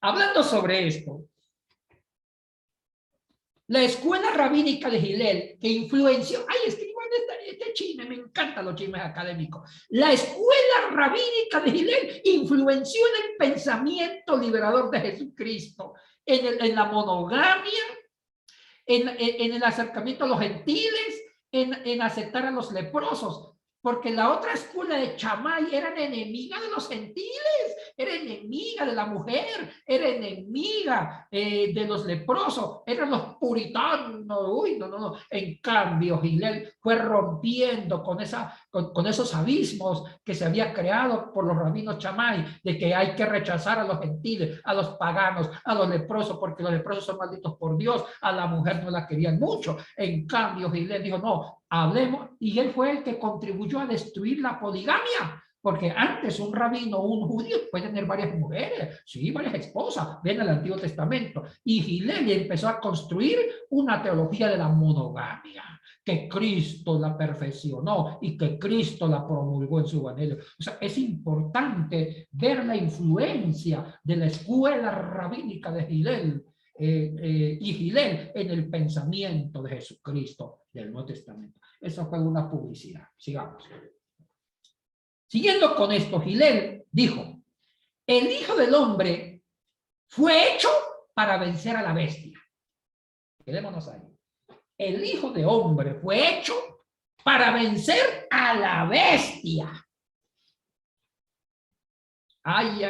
C: hablando sobre esto, la escuela rabínica de Gilel, que influenció, escriban este chisme, me encantan los chismes académicos. La escuela rabínica de Gilel influenció en el pensamiento liberador de Jesucristo, en la monogamia, en el acercamiento a los gentiles, en aceptar a los leprosos, porque la otra escuela de Shammai era enemiga de los gentiles, era enemiga de la mujer, era enemiga de los leprosos, eran los puritanos. Uy, no. En cambio, Gilel fue rompiendo con esos abismos que se había creado por los rabinos Shammai, de que hay que rechazar a los gentiles, a los paganos, a los leprosos, porque los leprosos son malditos por Dios, a la mujer no la querían mucho. En cambio, Gilel dijo, no, hablemos, y él fue el que contribuyó a destruir la poligamia, porque antes un rabino o un judío puede tener varias mujeres, sí, varias esposas, ven el Antiguo Testamento, y Gilel empezó a construir una teología de la monogamia, que Cristo la perfeccionó y que Cristo la promulgó en su evangelio. O sea, es importante ver la influencia de la escuela rabínica de Gilel y Gilel en el pensamiento de Jesucristo del Nuevo Testamento. Eso fue una publicidad. Sigamos. Siguiendo con esto, Gilel dijo, el Hijo del Hombre fue hecho para vencer a la bestia. Quedémonos ahí. El Hijo del Hombre fue hecho para vencer a la bestia. Ay.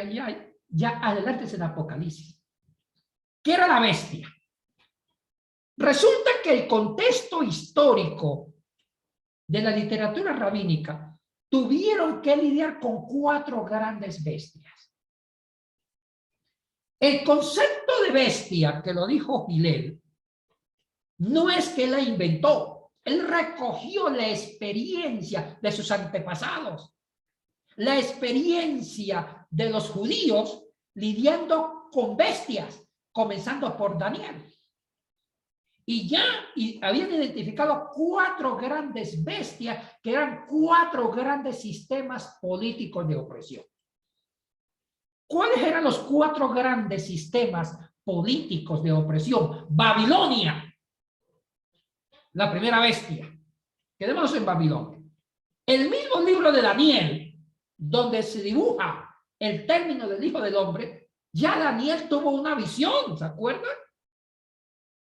C: Ya adelante en Apocalipsis. ¿Qué era la bestia? Resulta que el contexto histórico de la literatura rabínica tuvieron que lidiar con 4 grandes bestias. El concepto de bestia, que lo dijo Gilel, no es que la inventó, él recogió la experiencia de sus antepasados, la experiencia de los judíos lidiando con bestias, comenzando por Daniel. Y habían identificado 4 grandes bestias que eran 4 grandes sistemas políticos de opresión. ¿Cuáles eran los 4 grandes sistemas políticos de opresión? Babilonia, la primera bestia. Quedémonos en Babilonia. El mismo libro de Daniel, donde se dibuja el término del Hijo del Hombre, ya Daniel tuvo una visión, ¿se acuerdan?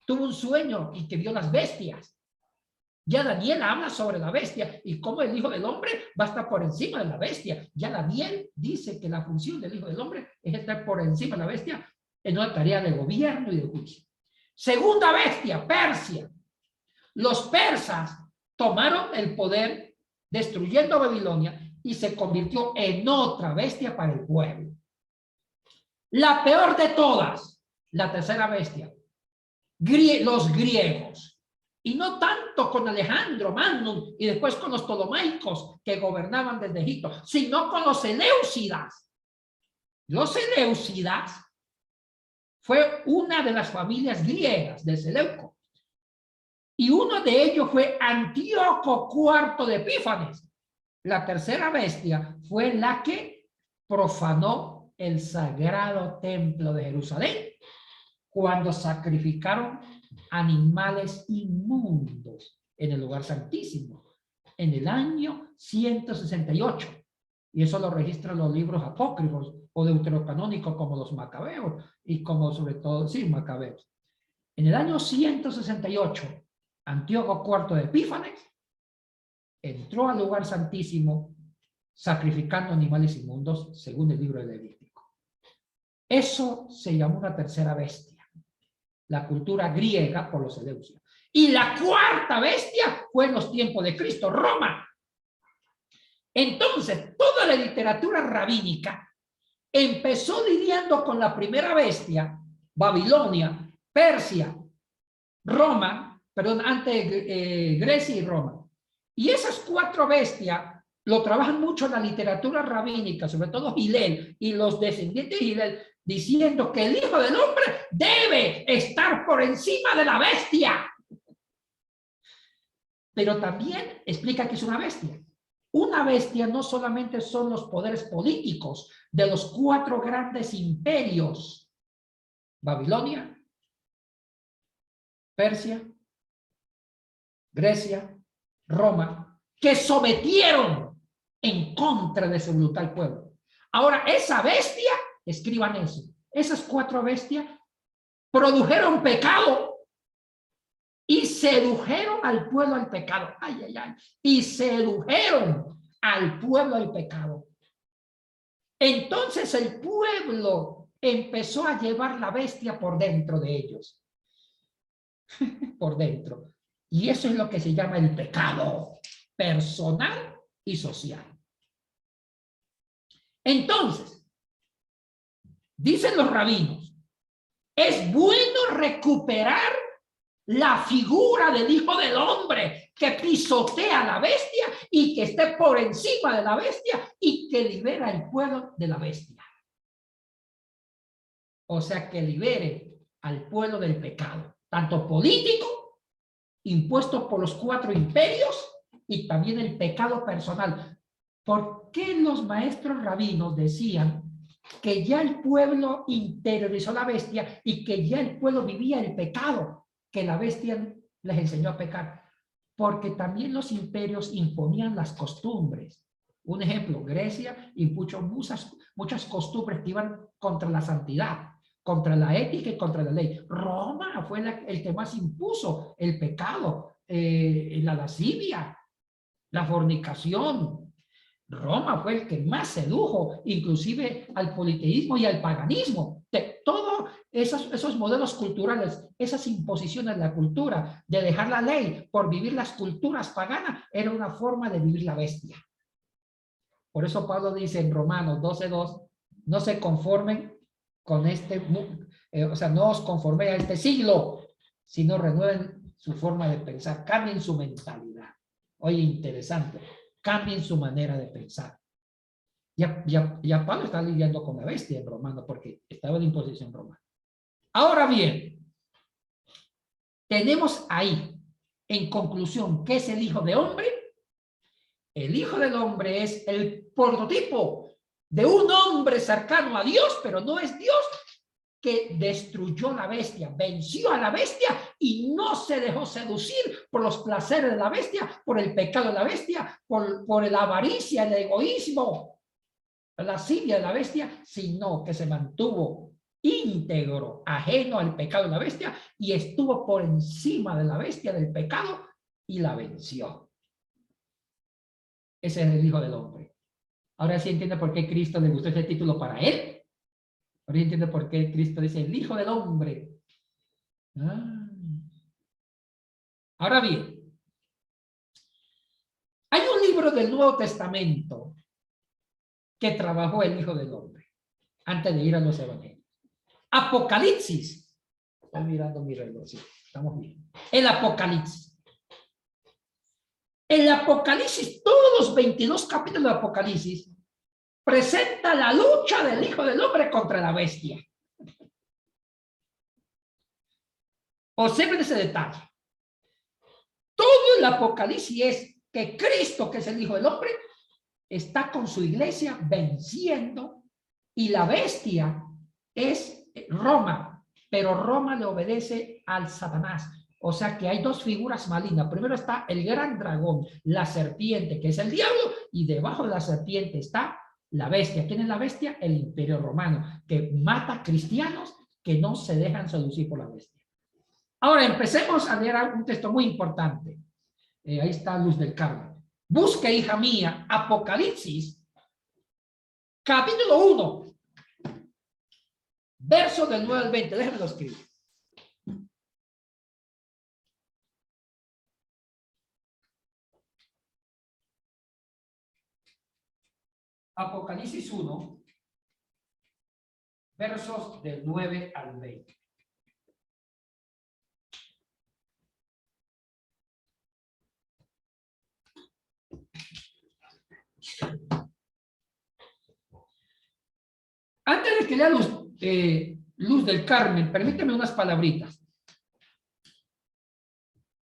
C: Tuvo un sueño y que vio las bestias. Ya Daniel habla sobre la bestia y cómo el Hijo del Hombre va a estar por encima de la bestia. Ya Daniel dice que la función del Hijo del Hombre es estar por encima de la bestia en una tarea de gobierno y de juicio. Segunda bestia, Persia. los persas tomaron el poder destruyendo Babilonia y se convirtió en otra bestia para el pueblo. La peor de todas, la tercera bestia, los griegos. Y no tanto con Alejandro Magno y después con los ptolomaicos que gobernaban desde Egipto, sino con los seleucidas. Los seleucidas fue una de las familias griegas de Seleuco. Y uno de ellos fue Antíoco IV de Epífanes. La tercera bestia fue la que profanó el sagrado templo de Jerusalén cuando sacrificaron animales inmundos en el lugar santísimo en el año 168. Y eso lo registran los libros apócrifos o deuterocanónicos como los macabeos y como sobre todo, sí, macabeos. En el año 168, Antíoco IV de Epífanes entró al lugar santísimo sacrificando animales inmundos según el libro de Levítico. Eso se llamó una tercera bestia, la cultura griega por los seleucios. Y la cuarta bestia fue en los tiempos de Cristo, Roma. Entonces, toda la literatura rabínica empezó lidiando con la primera bestia, Babilonia, Persia, Roma, perdón, antes Grecia y Roma. Y esas cuatro bestias lo trabajan mucho en la literatura rabínica, sobre todo Hillel y los descendientes de Hillel, diciendo que el Hijo del Hombre debe estar por encima de la bestia. Pero también explica que es una bestia. Una bestia no solamente son los poderes políticos de los cuatro grandes imperios: Babilonia, Persia, Grecia, Roma, que sometieron en contra de su brutal pueblo. Ahora, esa bestia, escriban eso, esas cuatro bestias produjeron pecado y sedujeron al pueblo al pecado. Ay, ay, ay. Y sedujeron al pueblo al pecado. Entonces el pueblo empezó a llevar la bestia por dentro de ellos. Por dentro. Y eso es lo que se llama el pecado personal y social. Entonces, dicen los rabinos, es bueno recuperar la figura del Hijo del Hombre que pisotea a la bestia y que esté por encima de la bestia y que libera al pueblo de la bestia. O sea, que libere al pueblo del pecado, tanto político, impuesto por los cuatro imperios, y también el pecado personal. ¿Por qué los maestros rabinos decían que ya el pueblo interiorizó la bestia y que ya el pueblo vivía el pecado, que la bestia les enseñó a pecar? Porque también los imperios imponían las costumbres. Un ejemplo, Grecia impuso muchas costumbres que iban contra la santidad, contra la ética y contra la ley. Roma fue el que más impuso el pecado, la lascivia, la fornicación. Roma fue el que más sedujo, inclusive al politeísmo y al paganismo. De todos esos modelos culturales, esas imposiciones de la cultura, de dejar la ley por vivir las culturas paganas, era una forma de vivir la bestia. Por eso Pablo dice en Romanos 12:2, no se conformen con o sea, no os conforméis a este siglo, sino renueven su forma de pensar, cambien su mentalidad. Oye, interesante, cambien su manera de pensar. Ya Pablo está lidiando con la bestia en Romano porque estaba en imposición romana. Ahora bien, tenemos ahí, en conclusión, ¿qué es el Hijo del Hombre? El Hijo del Hombre es el prototipo de un hombre cercano a Dios, pero no es Dios, que destruyó la bestia, venció a la bestia y no se dejó seducir por los placeres de la bestia, por el pecado de la bestia, por la avaricia, el egoísmo, la lascivia de la bestia, sino que se mantuvo íntegro, ajeno al pecado de la bestia y estuvo por encima de la bestia, del pecado, y la venció. Ese es el Hijo del Hombre. Ahora sí entiende por qué Cristo le gustó ese título para él. Ahora entiende por qué Cristo dice el Hijo del Hombre. Ahora bien, hay un libro del Nuevo Testamento que trabajó el Hijo del Hombre antes de ir a los evangelios. Apocalipsis. Estoy mirando mi reloj, sí, estamos bien. El Apocalipsis. El Apocalipsis, todos los 22 capítulos de Apocalipsis presenta la lucha del Hijo del Hombre contra la bestia. Observen ese detalle. Todo el Apocalipsis es que Cristo, que es el Hijo del Hombre, está con su iglesia venciendo, y la bestia es Roma, pero Roma le obedece al Satanás. O sea que hay dos figuras malignas. Primero está el gran dragón, la serpiente, que es el diablo, y debajo de la serpiente está la bestia. ¿Quién es la bestia? El Imperio Romano, que mata cristianos que no se dejan seducir por la bestia. Ahora empecemos a leer un texto muy importante. Ahí está Luz del Carmen. Busque, hija mía, Apocalipsis, capítulo 1, verso del 9 al 20. Déjenme lo escribir. Apocalipsis 1, versos del 9 al 20. Antes de que lea Luz del Carmen, permíteme unas palabritas.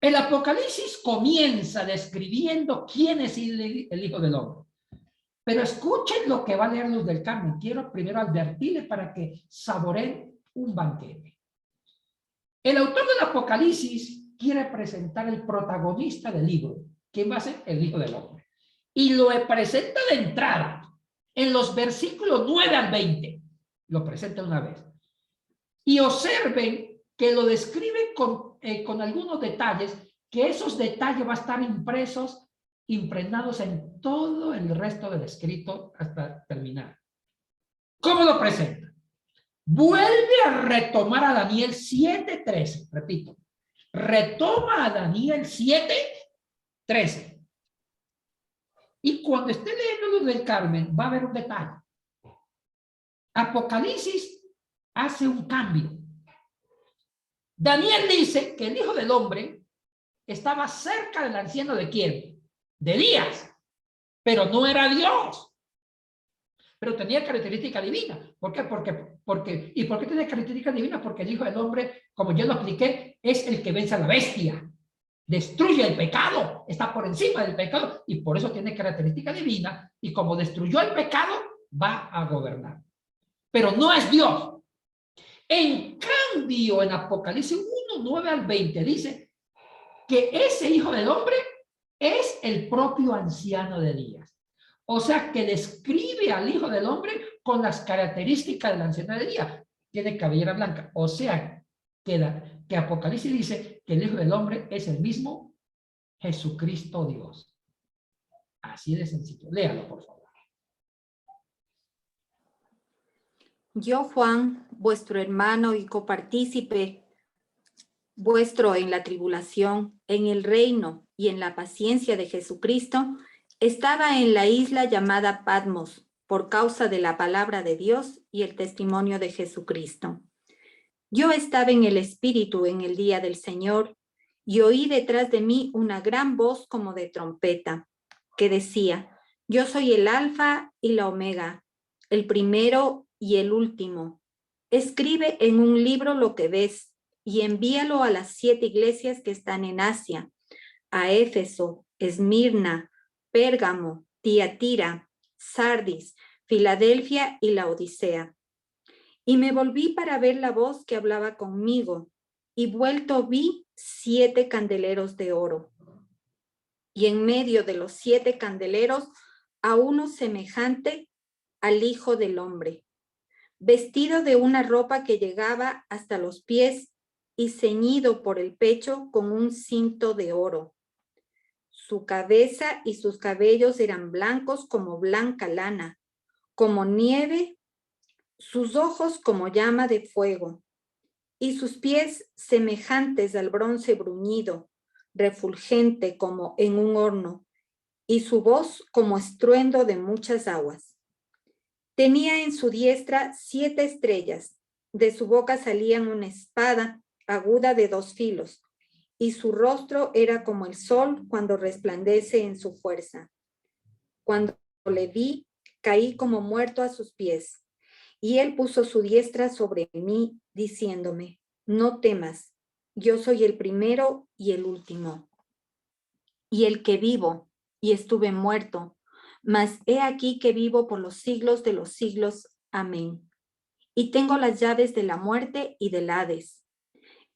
C: El Apocalipsis comienza describiendo quién es el Hijo del Hombre. Pero escuchen lo que va a leer Luz del Carmen. Quiero primero advertirle para que saboreen un banquete. El autor del Apocalipsis quiere presentar el protagonista del libro. ¿Quién va a ser? El Hijo del Hombre. Y lo presenta de entrada en los versículos 9 al 20. Lo presenta una vez. Y observen que lo describe con algunos detalles, que esos detalles van a estar impregnados en todo el resto del escrito hasta terminar. ¿Cómo lo presenta? Vuelve a retomar a Daniel 7:13. Repito, retoma a Daniel 7:13. Y cuando esté leyendo Luz del Carmen, va a haber un detalle. Apocalipsis hace un cambio. Daniel dice que el Hijo del Hombre estaba cerca del anciano de quién? De Elías, pero no era Dios. Pero tenía característica divina. ¿Por qué? ¿Y por qué tiene característica divina? Porque el Hijo del Hombre, como yo lo expliqué, es el que vence a la bestia. Destruye el pecado, está por encima del pecado y por eso tiene característica divina, y como destruyó el pecado, va a gobernar. Pero no es Dios. En cambio, en Apocalipsis 1, 9 al 20 dice que ese Hijo del Hombre es el propio anciano de días. O sea, que describe al Hijo del Hombre con las características del anciano de días. Tiene cabellera blanca. O sea, que Apocalipsis dice que el Hijo del Hombre es el mismo Jesucristo Dios. Así de sencillo. Léalo, por favor.
A: Yo, Juan, vuestro hermano y copartícipe vuestro en la tribulación, en el reino y en la paciencia de Jesucristo, estaba en la isla llamada Patmos por causa de la palabra de Dios y el testimonio de Jesucristo. Yo estaba en el Espíritu en el día del Señor y oí detrás de mí una gran voz como de trompeta que decía: yo soy el Alfa y la Omega, el primero y el último. Escribe en un libro lo que ves y envíalo a las 7 iglesias que están en Asia, a Éfeso, Esmirna, Pérgamo, Tiatira, Sardis, Filadelfia y Laodicea. Y me volví para ver la voz que hablaba conmigo, y vuelto vi 7 candeleros de oro. Y en medio de los 7 candeleros, a uno semejante al Hijo del Hombre, vestido de una ropa que llegaba hasta los pies y ceñido por el pecho con un cinto de oro. Su cabeza y sus cabellos eran blancos como blanca lana, como nieve, sus ojos como llama de fuego, y sus pies semejantes al bronce bruñido, refulgente como en un horno, y su voz como estruendo de muchas aguas. Tenía en su diestra 7 estrellas, de su boca salían una espada aguda de 2 filos, y su rostro era como el sol cuando resplandece en su fuerza. Cuando le vi, caí como muerto a sus pies, y él puso su diestra sobre mí, diciéndome, no temas, yo soy el primero y el último, y el que vivo, y estuve muerto, mas he aquí que vivo por los siglos de los siglos. Amén. Y tengo las llaves de la muerte y del Hades.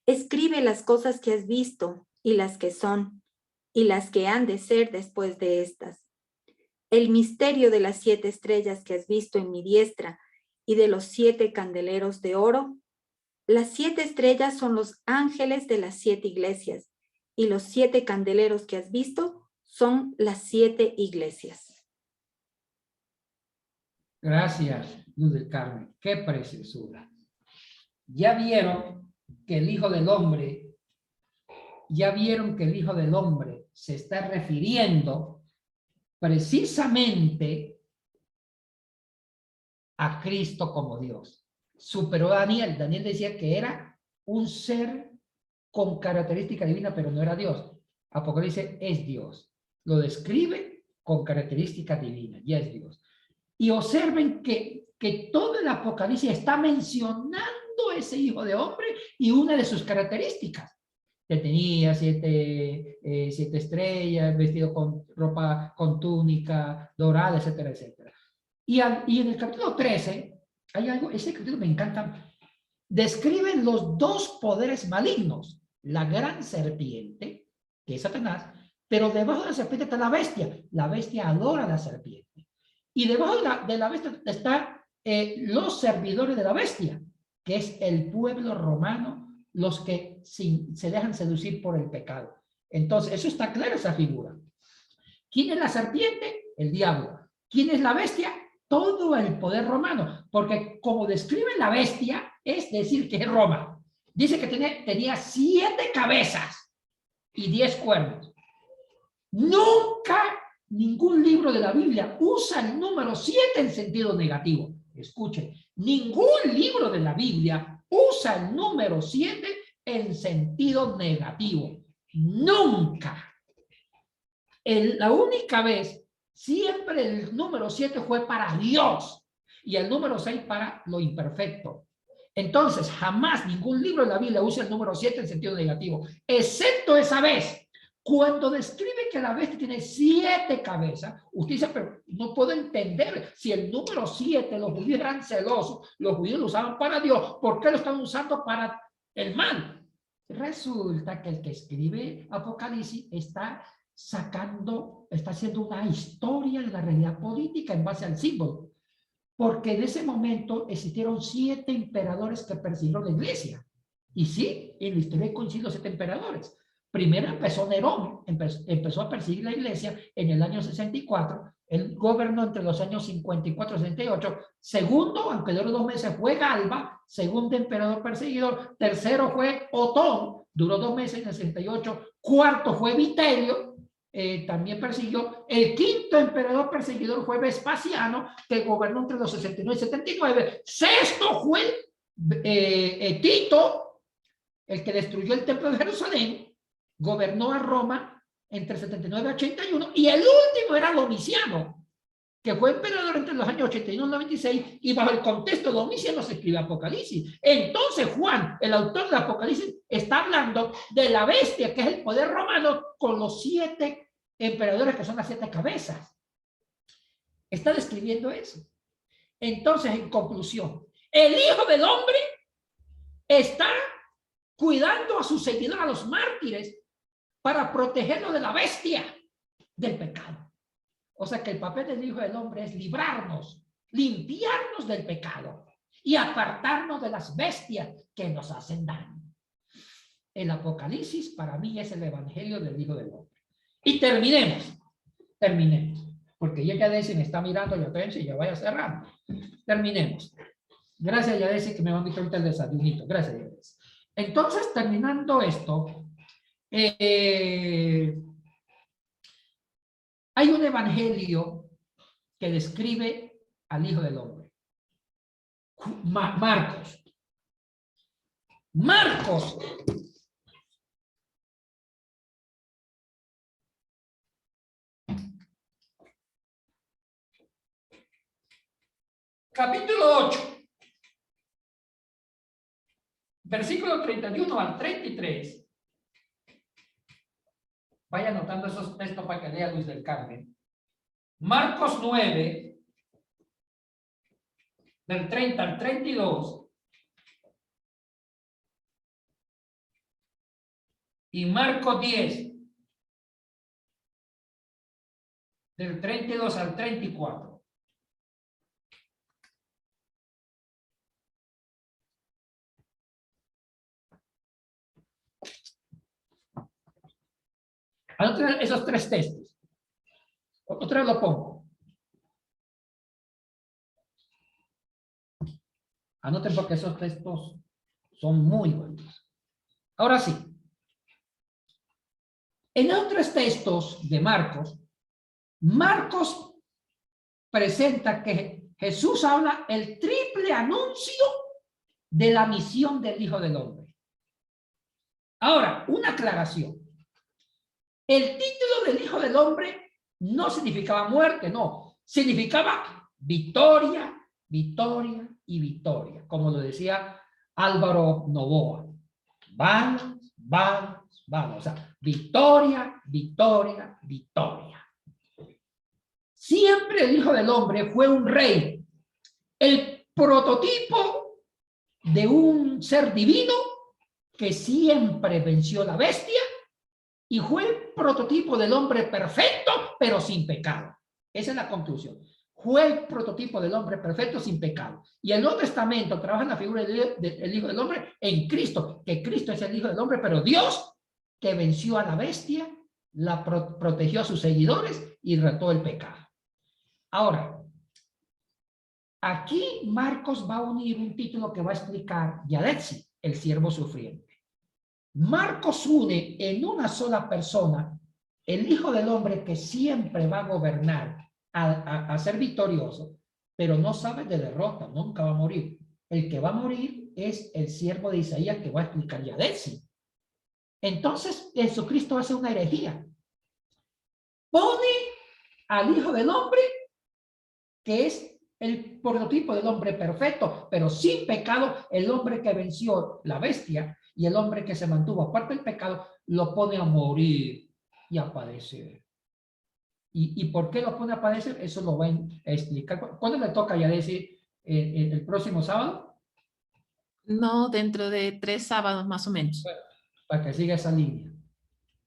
A: Escribe las cosas que has visto, y las que son, y las que han de ser después de estas. El misterio de las 7 estrellas que has visto en mi diestra, y de los 7 candeleros de oro. Las 7 estrellas son los ángeles de las 7 iglesias, y los 7 candeleros que has visto son las 7 iglesias.
C: Gracias, Luz del Carmen. Qué preciosura. Ya vieron que el Hijo del Hombre, se está refiriendo precisamente a Cristo como Dios. Superó a Daniel. Daniel decía que era un ser con característica divina, pero no era Dios. Apocalipsis es Dios. Lo describe con características divinas, ya es Dios. Y observen que todo el Apocalipsis está mencionando ese Hijo de Hombre y una de sus características. Que tenía 7 estrellas, vestido con ropa, con túnica dorada, etcétera, etcétera. Y en el capítulo 13, hay algo, ese capítulo me encanta, describen los 2 poderes malignos. La gran serpiente, que es Satanás, pero debajo de la serpiente está la bestia. La bestia adora a la serpiente. Y debajo de la bestia están los servidores de la bestia, que es el pueblo romano, los que se dejan seducir por el pecado. Entonces, eso está claro, esa figura. ¿Quién es la serpiente? El diablo. ¿Quién es la bestia? Todo el poder romano. Porque como describe la bestia, es decir, que es Roma. Dice que tenía 7 cabezas y 10 cuernos. Nunca ningún libro de la Biblia usa el número 7 en sentido negativo. Escuchen, ningún libro de la Biblia usa el número 7 en sentido negativo. Nunca. La única vez, siempre el número 7 fue para Dios y el número 6 para lo imperfecto. Entonces, jamás ningún libro de la Biblia usa el número 7 en sentido negativo, excepto esa vez. Cuando describe que la bestia tiene 7 cabezas, usted dice, pero no puedo entender si el número 7, los judíos eran celosos, los judíos lo usaban para Dios, ¿por qué lo están usando para el mal? Resulta que el que escribe Apocalipsis está haciendo una historia de la realidad política en base al símbolo, porque en ese momento existieron 7 emperadores que persiguieron la iglesia. Y sí, en la historia coinciden los 7 emperadores. Primero empezó Nerón, empezó a perseguir la iglesia en el año 64, él gobernó entre los años 54 y 68. Segundo, aunque duró 2 meses, fue Galba, segundo emperador perseguidor. Tercero fue Otón, duró 2 meses en el 68. Cuarto fue Vitelio, también persiguió. El quinto emperador perseguidor fue Vespasiano, que gobernó entre los 69 y 79. Sexto fue Tito, el que destruyó el templo de Jerusalén, gobernó a Roma entre 79 y 81, y el último era Domiciano, que fue emperador entre los años 81 y 96, y bajo el contexto de Domiciano se escribe Apocalipsis. Entonces Juan, el autor de Apocalipsis, está hablando de la bestia, que es el poder romano, con los 7 emperadores, que son las 7 cabezas. Está describiendo eso. Entonces, en conclusión, el Hijo del Hombre está cuidando a sus seguidores, a los mártires, para protegerlos de la bestia, del pecado. O sea que el papel del Hijo del Hombre es librarnos, limpiarnos del pecado y apartarnos de las bestias que nos hacen daño. El Apocalipsis para mí es el evangelio del Hijo del Hombre. Y terminemos, porque ya Yadesi me está mirando, yo pienso y ya vaya cerrando. Terminemos. Gracias, Yadesi, que me van a quitar ahorita el desayunito. Gracias, Yadesi. Entonces, terminando esto, Hay un evangelio que describe al Hijo del Hombre. Marcos. Marcos. Capítulo 8. Versículo 31 al 33. Vaya anotando esos textos para que lea Luz del Carmen. Marcos 9, del 30 al 32. Y Marcos 10, del 32 al 34. Anoten esos tres textos. Otra vez lo pongo. Anoten porque esos textos son muy buenos. Ahora sí. En otros textos de Marcos, Marcos presenta que Jesús habla el triple anuncio de la misión del Hijo del Hombre. Ahora, una aclaración. El título del Hijo del Hombre no significaba muerte, no. Significaba victoria, victoria y victoria, como lo decía Álvaro Novoa. Vamos, vamos, vamos. O sea, victoria, victoria, victoria. Siempre el Hijo del Hombre fue un rey, el prototipo de un ser divino que siempre venció la bestia y fue el prototipo del hombre perfecto, pero sin pecado. Esa es la conclusión. Fue el prototipo del hombre perfecto sin pecado. Y el Nuevo Testamento trabaja en la figura del Hijo del Hombre en Cristo, que Cristo es el Hijo del Hombre, pero Dios que venció a la bestia, la protegió a sus seguidores y retó el pecado. Ahora, aquí Marcos va a unir un título que va a explicar Yadetzi, el siervo sufriente. Marcos une en una sola persona el Hijo del Hombre que siempre va a gobernar, a ser victorioso, pero no sabe de derrota, nunca va a morir. El que va a morir es el siervo de Isaías que va a explicar Yadetzi. Entonces, Jesucristo hace una herejía. Pone al Hijo del Hombre, que es el prototipo del hombre perfecto, pero sin pecado, el hombre que venció la bestia y el hombre que se mantuvo aparte del pecado, lo pone a morir y a padecer. ¿Y por qué lo pone a padecer? Eso lo va a explicar. ¿Cuándo le toca ya decir el próximo sábado?
D: No, dentro de 3 sábados más o menos.
C: Bueno, para que siga esa línea.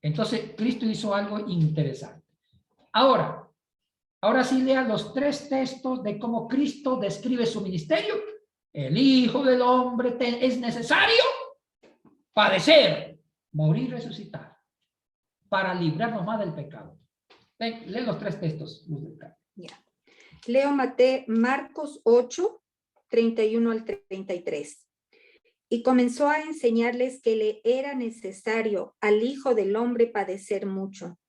C: Entonces, Cristo hizo algo interesante. Ahora sí lean los 3 textos de cómo Cristo describe su ministerio. El Hijo del Hombre es necesario padecer, morir y resucitar para librarnos más del pecado. Lee los 3 textos.
A: Ya. Leo Marcos 8, 31 al 33. Y comenzó a enseñarles que le era necesario al Hijo del Hombre padecer mucho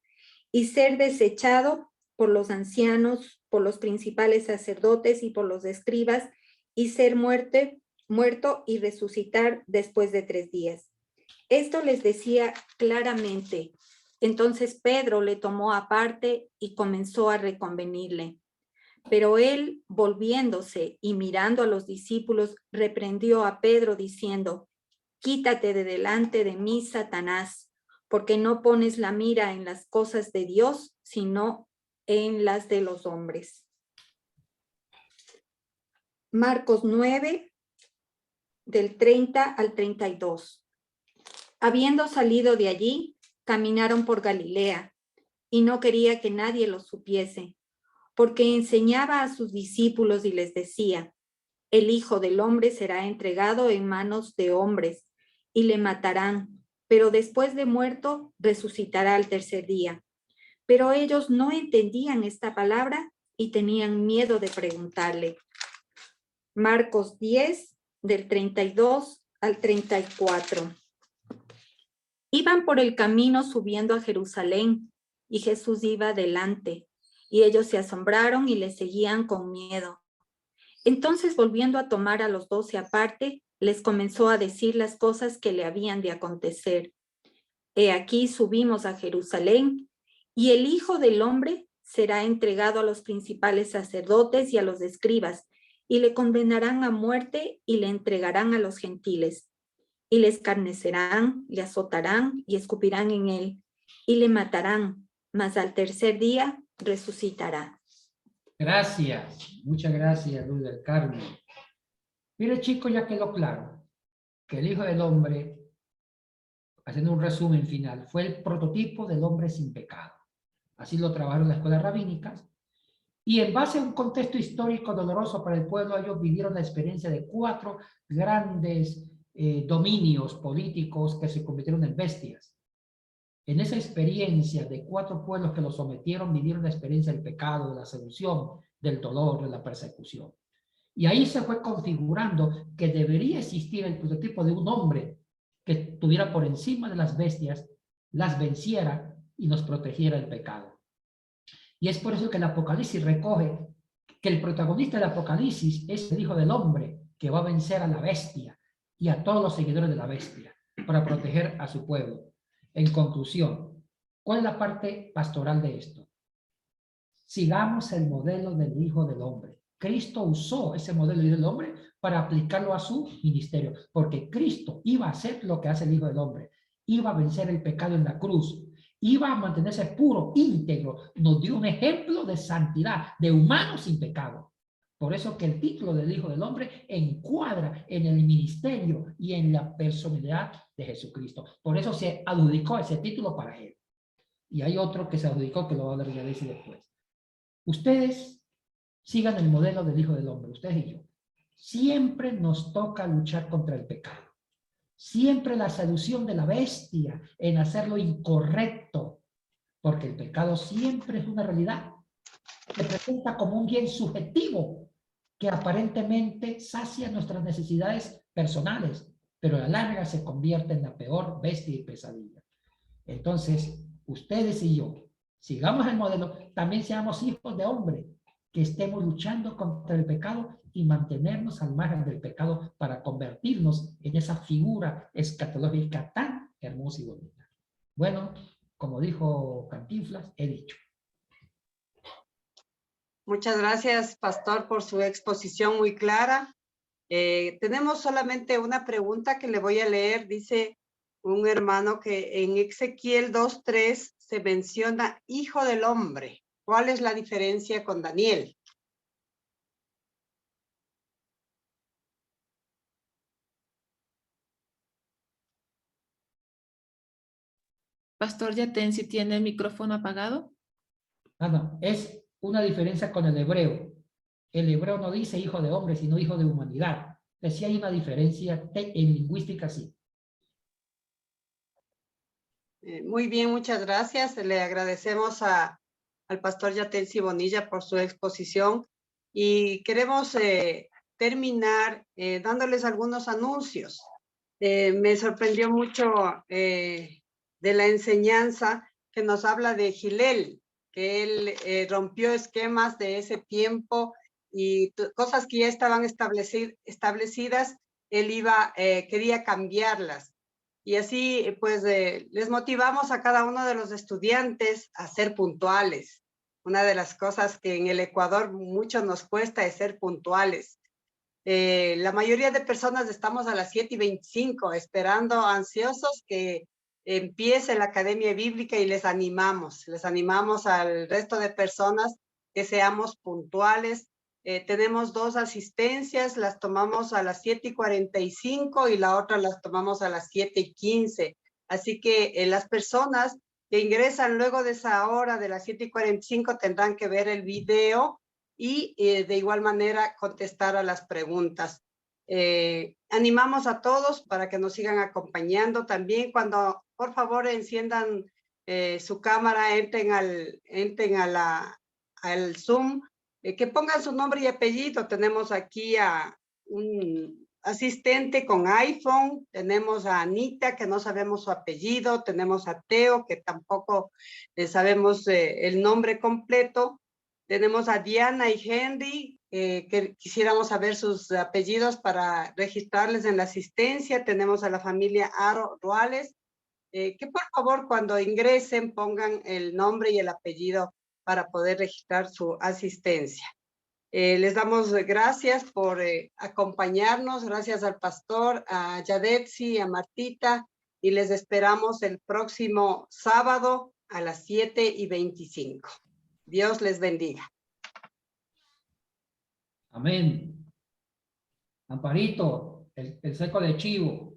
A: y ser desechado por los ancianos, por los principales sacerdotes y por los escribas, y ser muerto y resucitar después de 3 días. Esto les decía claramente. Entonces Pedro le tomó aparte y comenzó a reconvenirle. Pero él, volviéndose y mirando a los discípulos, reprendió a Pedro diciendo: quítate de delante de mí, Satanás, porque no pones la mira en las cosas de Dios, sino en las de los hombres. Marcos 9, del 30 al 32. Habiendo salido de allí, caminaron por Galilea, y no quería que nadie lo supiese, porque enseñaba a sus discípulos y les decía: el Hijo del Hombre será entregado en manos de hombres, y le matarán, pero después de muerto resucitará al 3er día. Pero ellos no entendían esta palabra y tenían miedo de preguntarle. Marcos 10, del 32 al 34. Iban por el camino subiendo a Jerusalén, y Jesús iba delante, y ellos se asombraron y le seguían con miedo. Entonces, volviendo a tomar a los 12 aparte, les comenzó a decir las cosas que le habían de acontecer. He aquí subimos a Jerusalén, y el Hijo del Hombre será entregado a los principales sacerdotes y a los escribas, y le condenarán a muerte y le entregarán a los gentiles. Y le escarnecerán, le azotarán y escupirán en él, y le matarán, mas al tercer día resucitará.
C: Gracias, muchas gracias, Luz del Carmen. Mire, chicos, ya quedó claro que el Hijo del Hombre, haciendo un resumen final, fue el prototipo del hombre sin pecado. Así lo trabajaron las escuelas rabínicas. Y en base a un contexto histórico doloroso para el pueblo, ellos vivieron la experiencia de 4 grandes dominios políticos que se convirtieron en bestias. En esa experiencia de 4 pueblos que los sometieron, vivieron la experiencia del pecado, de la seducción, del dolor, de la persecución. Y ahí se fue configurando que debería existir el prototipo de un hombre que estuviera por encima de las bestias, las venciera y nos protegiera del pecado. Y es por eso que el Apocalipsis recoge que el protagonista del Apocalipsis es el Hijo del Hombre, que va a vencer a la bestia y a todos los seguidores de la bestia para proteger a su pueblo. En conclusión, ¿cuál es la parte pastoral de esto? Sigamos el modelo del Hijo del Hombre. Cristo usó ese modelo del hombre para aplicarlo a su ministerio, porque Cristo iba a hacer lo que hace el Hijo del Hombre. Iba a vencer el pecado en la cruz. Iba a mantenerse puro, íntegro. Nos dio un ejemplo de santidad, de humano sin pecado. Por eso que el título del Hijo del Hombre encuadra en el ministerio y en la personalidad de Jesucristo. Por eso se adjudicó ese título para él. Y hay otro que se adjudicó que lo va a decir después. Ustedes sigan el modelo del Hijo del Hombre, ustedes y yo. Siempre nos toca luchar contra el pecado. Siempre la seducción de la bestia en hacer lo incorrecto, porque el pecado siempre es una realidad. Se presenta como un bien subjetivo que aparentemente sacia nuestras necesidades personales, pero a la larga se convierte en la peor bestia y pesadilla. Entonces, ustedes y yo, sigamos el modelo, también seamos hijos de hombre, que estemos luchando contra el pecado y mantenernos al margen del pecado para convertirnos en esa figura escatológica tan hermosa y bonita. Bueno, como dijo Cantinflas, he dicho.
B: Muchas gracias, pastor, por su exposición muy clara. Tenemos solamente una pregunta que le voy a leer. Dice un hermano que en Ezequiel 2:3 se menciona Hijo del Hombre. ¿Cuál es la diferencia con Daniel?
D: Pastor Yaten, si tiene el micrófono apagado.
C: No, es una diferencia con el hebreo. El hebreo no dice hijo de hombre, sino hijo de humanidad. Entonces sí hay una diferencia en lingüística, sí.
B: Muy bien, muchas gracias. Le agradecemos al pastor Yatensi Bonilla por su exposición y queremos terminar dándoles algunos anuncios. Me sorprendió mucho de la enseñanza que nos habla de Gilel, que él rompió esquemas de ese tiempo y cosas que ya estaban establecidas, él quería cambiarlas. Y así, pues, les motivamos a cada uno de los estudiantes a ser puntuales. Una de las cosas que en el Ecuador mucho nos cuesta es ser puntuales. La mayoría de personas estamos a las 7:25 esperando ansiosos que empiece la Academia Bíblica y les animamos al resto de personas que seamos puntuales. Tenemos 2 asistencias, las tomamos a las 7:45 y la otra las tomamos a las 7:15. Así que las personas que ingresan luego de esa hora de las 7:45 tendrán que ver el video y de igual manera contestar a las preguntas. Animamos a todos para que nos sigan acompañando. También cuando, por favor, enciendan su cámara, entren al Zoom, que pongan su nombre y apellido. Tenemos aquí a un asistente con iPhone, tenemos a Anita, que no sabemos su apellido, tenemos a Teo, que tampoco sabemos el nombre completo, tenemos a Diana y Henry, que quisiéramos saber sus apellidos para registrarles en la asistencia, tenemos a la familia Aro Ruales, que por favor cuando ingresen pongan el nombre y el apellido para poder registrar su asistencia. Les damos gracias por acompañarnos, gracias al pastor, a Yadetsi, a Martita, y les esperamos el próximo sábado a las 7:25. Dios les bendiga.
C: Amén. Amparito, el seco de chivo.